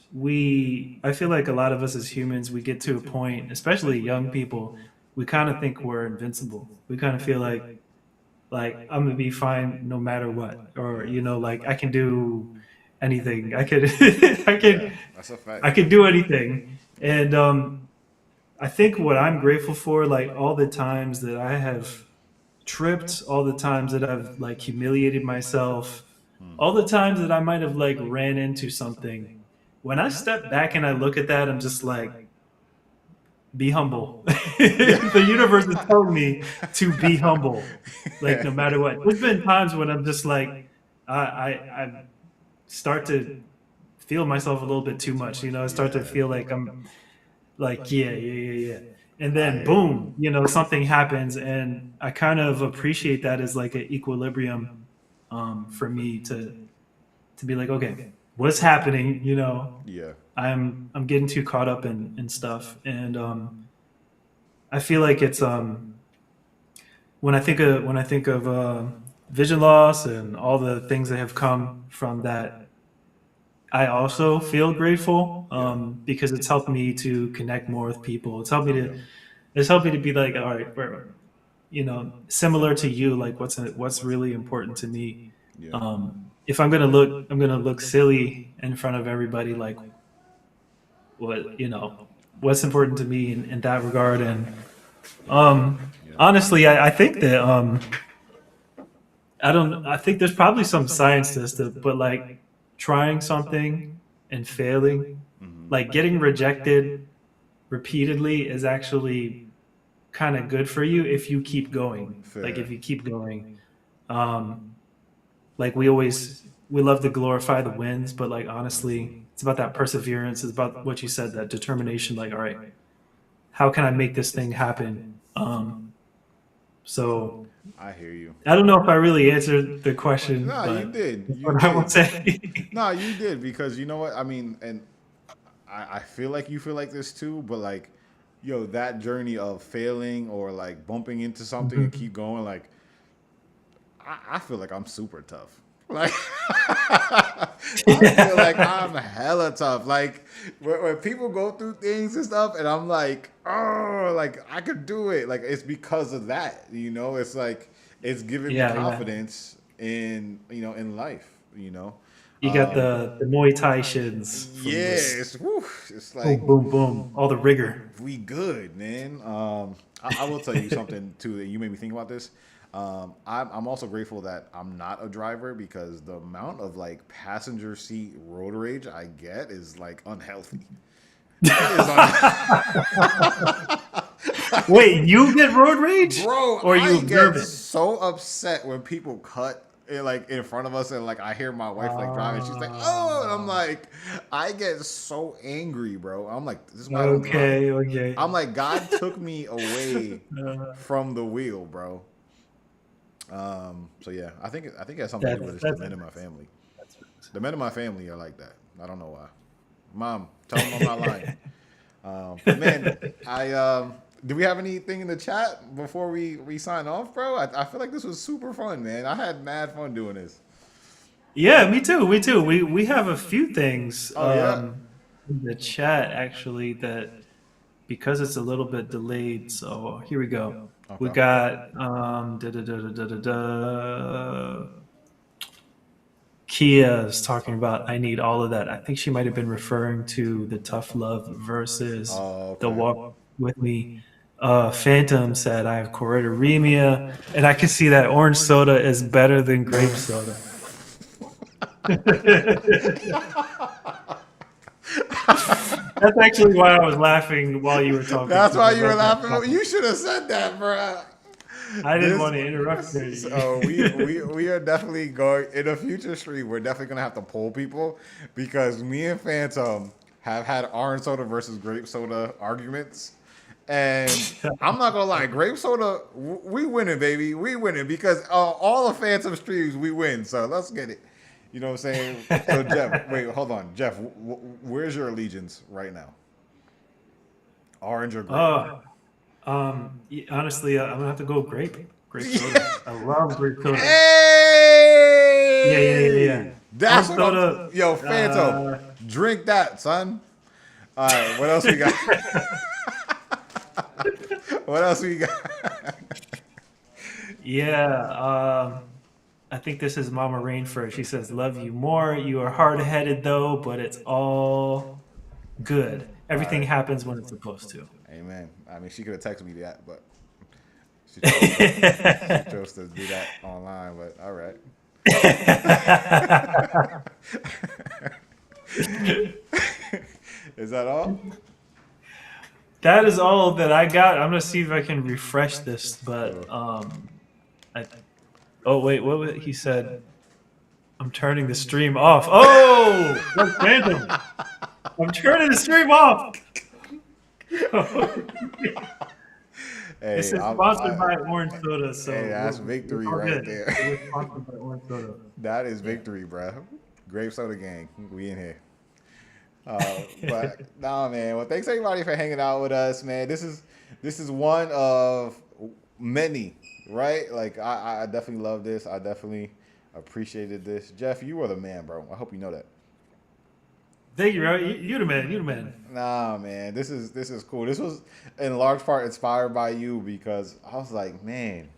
Speaker 4: I feel like a lot of us as humans, we get to a point, especially young people, we kind of think we're invincible. We kind of feel like I'm gonna be fine no matter what, or
Speaker 1: Yeah.
Speaker 4: like I can do anything. I could, I
Speaker 1: Yeah.
Speaker 4: could,
Speaker 1: That's a fact.
Speaker 4: I could do anything.
Speaker 1: Yeah.
Speaker 4: And I think what I'm grateful for, like all the times that I have tripped, all the times that I've like humiliated myself,
Speaker 1: Hmm.
Speaker 4: all the times that I might have like ran into something. When I step back and I look at that, I'm just like, be humble. The universe has told me to be humble, like no matter what. There's been times when I'm just like, I start to feel myself a little bit too much. I start to
Speaker 1: Yeah.
Speaker 4: feel like I'm like, yeah, yeah, yeah, yeah. And
Speaker 1: I
Speaker 4: then
Speaker 1: hear you.
Speaker 4: boom, something happens, and I kind of appreciate that as like an equilibrium for me to be like, okay, what's happening?
Speaker 1: Yeah.
Speaker 4: I'm getting too caught up in stuff, and I feel like it's when I think of vision loss and all the things that have come from that, I also feel grateful
Speaker 1: Yeah.
Speaker 4: because it's helped me to connect more with people.
Speaker 1: Yeah.
Speaker 4: It's helped me to be like, all right, similar to you, like what's really important to me.
Speaker 1: Yeah.
Speaker 4: If I'm gonna look silly in front of everybody, like what's important to me in that regard. And
Speaker 1: Yeah.
Speaker 4: honestly, I think that I don't. I think there's probably some science to this, but like trying something and failing,
Speaker 1: Hmm.
Speaker 4: like getting rejected repeatedly, is actually kind of good for you if you keep going. Like
Speaker 1: Fair.
Speaker 4: if you keep going, um, like we love to glorify the wins, but like honestly, it's about that perseverance. It's about what you said, that determination. Like, all right, how can I make this thing happen? So
Speaker 1: I hear you.
Speaker 4: I don't know if I really answered the question,
Speaker 1: No, you
Speaker 4: but
Speaker 1: did.
Speaker 4: that's
Speaker 1: You
Speaker 4: what I
Speaker 1: did.
Speaker 4: would say.
Speaker 1: No, you did because you know what I mean, and I feel like you feel like this too. But like, yo, that journey of failing or like bumping into something and
Speaker 4: Mhm.
Speaker 1: keep going, like I feel like I'm super tough. Like I feel like I'm hella tough. Like when people go through things and stuff, and I'm like, oh, like I could do it. Like it's because of that. It's like it's giving me
Speaker 4: Yeah, yeah.
Speaker 1: confidence in life. You know.
Speaker 4: You got the Muay Thai shins from this.
Speaker 1: Yes, whew, it's like
Speaker 4: Boom, boom, boom. All the rigor.
Speaker 1: we good, man. I will tell you something too that you made me think about this. I'm also grateful that I'm not a driver because the amount of like passenger seat road rage I get is like unhealthy. It is
Speaker 4: Wait, you get road rage,
Speaker 1: bro.
Speaker 4: or you
Speaker 1: I
Speaker 4: observe
Speaker 1: get
Speaker 4: it?
Speaker 1: so upset when people cut like in front of us, and like I hear my wife like driving. She's like, "Oh," and I'm
Speaker 4: Ah,
Speaker 1: like, I get so angry, bro. I'm like, this is why I don't drive.
Speaker 4: okay, okay.
Speaker 1: I'm like, God took me away
Speaker 4: Uh,
Speaker 1: from the wheel, bro. So yeah, I think it has something to do with
Speaker 4: that's
Speaker 1: it's the
Speaker 4: that's
Speaker 1: men in my
Speaker 4: nice.
Speaker 1: family.
Speaker 4: That's
Speaker 1: The men in my family are like that. I don't know why. Mom, tell them I'm not lying. But man, I do we have anything in the chat before we sign off, bro? I feel like this was super fun, man. I had mad fun doing this.
Speaker 4: Yeah, me too. Me too. We have a few things
Speaker 1: Oh yeah.
Speaker 4: in the chat actually, that because it's a little bit delayed. So here we go. We
Speaker 1: Okay.
Speaker 4: got da, da, da, da, da, da, da. Kia is talking about I need all of that. I think she might have been referring to the tough love versus
Speaker 1: Oh
Speaker 4: the
Speaker 1: okay.
Speaker 4: walk with me. Phantom said I have choroideremia, and I can see that orange soda is better than grape soda. That's actually why I was laughing while you were talking,
Speaker 1: That's
Speaker 4: because
Speaker 1: why
Speaker 4: I
Speaker 1: you were
Speaker 4: read that
Speaker 1: laughing.
Speaker 4: comment.
Speaker 1: You should have said that, bro.
Speaker 4: I didn't
Speaker 1: This
Speaker 4: want to interrupt
Speaker 1: so we are definitely going in a future stream. We're definitely gonna have to poll people because me and Phantom have had orange soda versus grape soda arguments, and I'm not gonna lie, grape soda we winning, baby, we winning because all the Phantom streams we win. So let's get it. You know what I'm saying? So Jeff, wait, hold on, Jeff, where's your allegiance right now? Orange or grape?
Speaker 4: Oh, honestly, I'm gonna have to go grape soda. I love grape soda. Yeah, yeah, yeah,
Speaker 1: Hey,
Speaker 4: yeah.
Speaker 1: that's
Speaker 4: Orange
Speaker 1: what I'm.
Speaker 4: soda.
Speaker 1: Yo, Phantom, Drink that, son. All right, what else we got? What else we got?
Speaker 4: Yeah, I think this is Mama Rainford. She says, "Love you more. You are hard headed though, but it's all good.
Speaker 1: All
Speaker 4: Everything
Speaker 1: right.
Speaker 4: happens when it's supposed to."
Speaker 1: Amen. I mean, she could have texted me that, but she chose to do that online. But all right. Is that all?
Speaker 4: That is all that I got. I'm gonna see if I can refresh this, but I. Oh wait, he said? I'm turning the stream off. Oh, that's random. I'm turning the stream off.
Speaker 1: Hey,
Speaker 4: This is
Speaker 1: I'm,
Speaker 4: sponsored
Speaker 1: I,
Speaker 4: by Orange Soda, so
Speaker 1: hey, that's
Speaker 4: we're
Speaker 1: victory
Speaker 4: all
Speaker 1: right
Speaker 4: good.
Speaker 1: there.
Speaker 4: We're sponsored by Orange Soda.
Speaker 1: That is victory, bruh. Grape soda gang, we in here. But nah, man. Well, thanks everybody for hanging out with us, man. This is one of many, right? Like I definitely love this. I definitely appreciated this. Jeff, you are the man, bro. I hope you know that.
Speaker 4: Thank you, bro. You the man. You the man.
Speaker 1: Nah, man. This is cool. This was in large part inspired by you because I was like, man,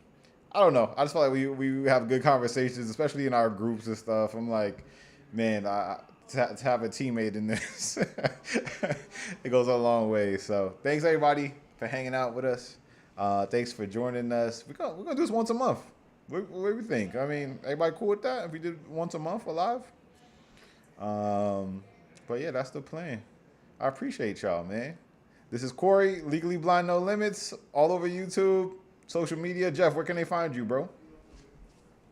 Speaker 1: I don't know. I just felt like we have good conversations, especially in our groups and stuff. I'm like, man, to have a teammate in this, it goes a long way. So thanks everybody for hanging out with us. Thanks for joining us. We're gonna do this once a month. What do you think? I mean, everybody cool with that? If we did once a month alive? But yeah, that's the plan. I appreciate y'all, man. This is Corey, Legally Blind No Limits, all over YouTube, social media. Jeff, where can they find you, bro?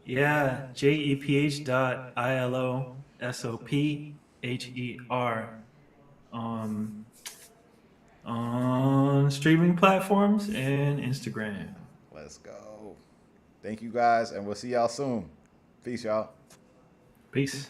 Speaker 4: Yeah, JEPH.ILOSOPHER on streaming platforms and Instagram.
Speaker 1: Let's go. Thank you guys, and we'll see y'all soon. Peace, y'all.
Speaker 4: Peace.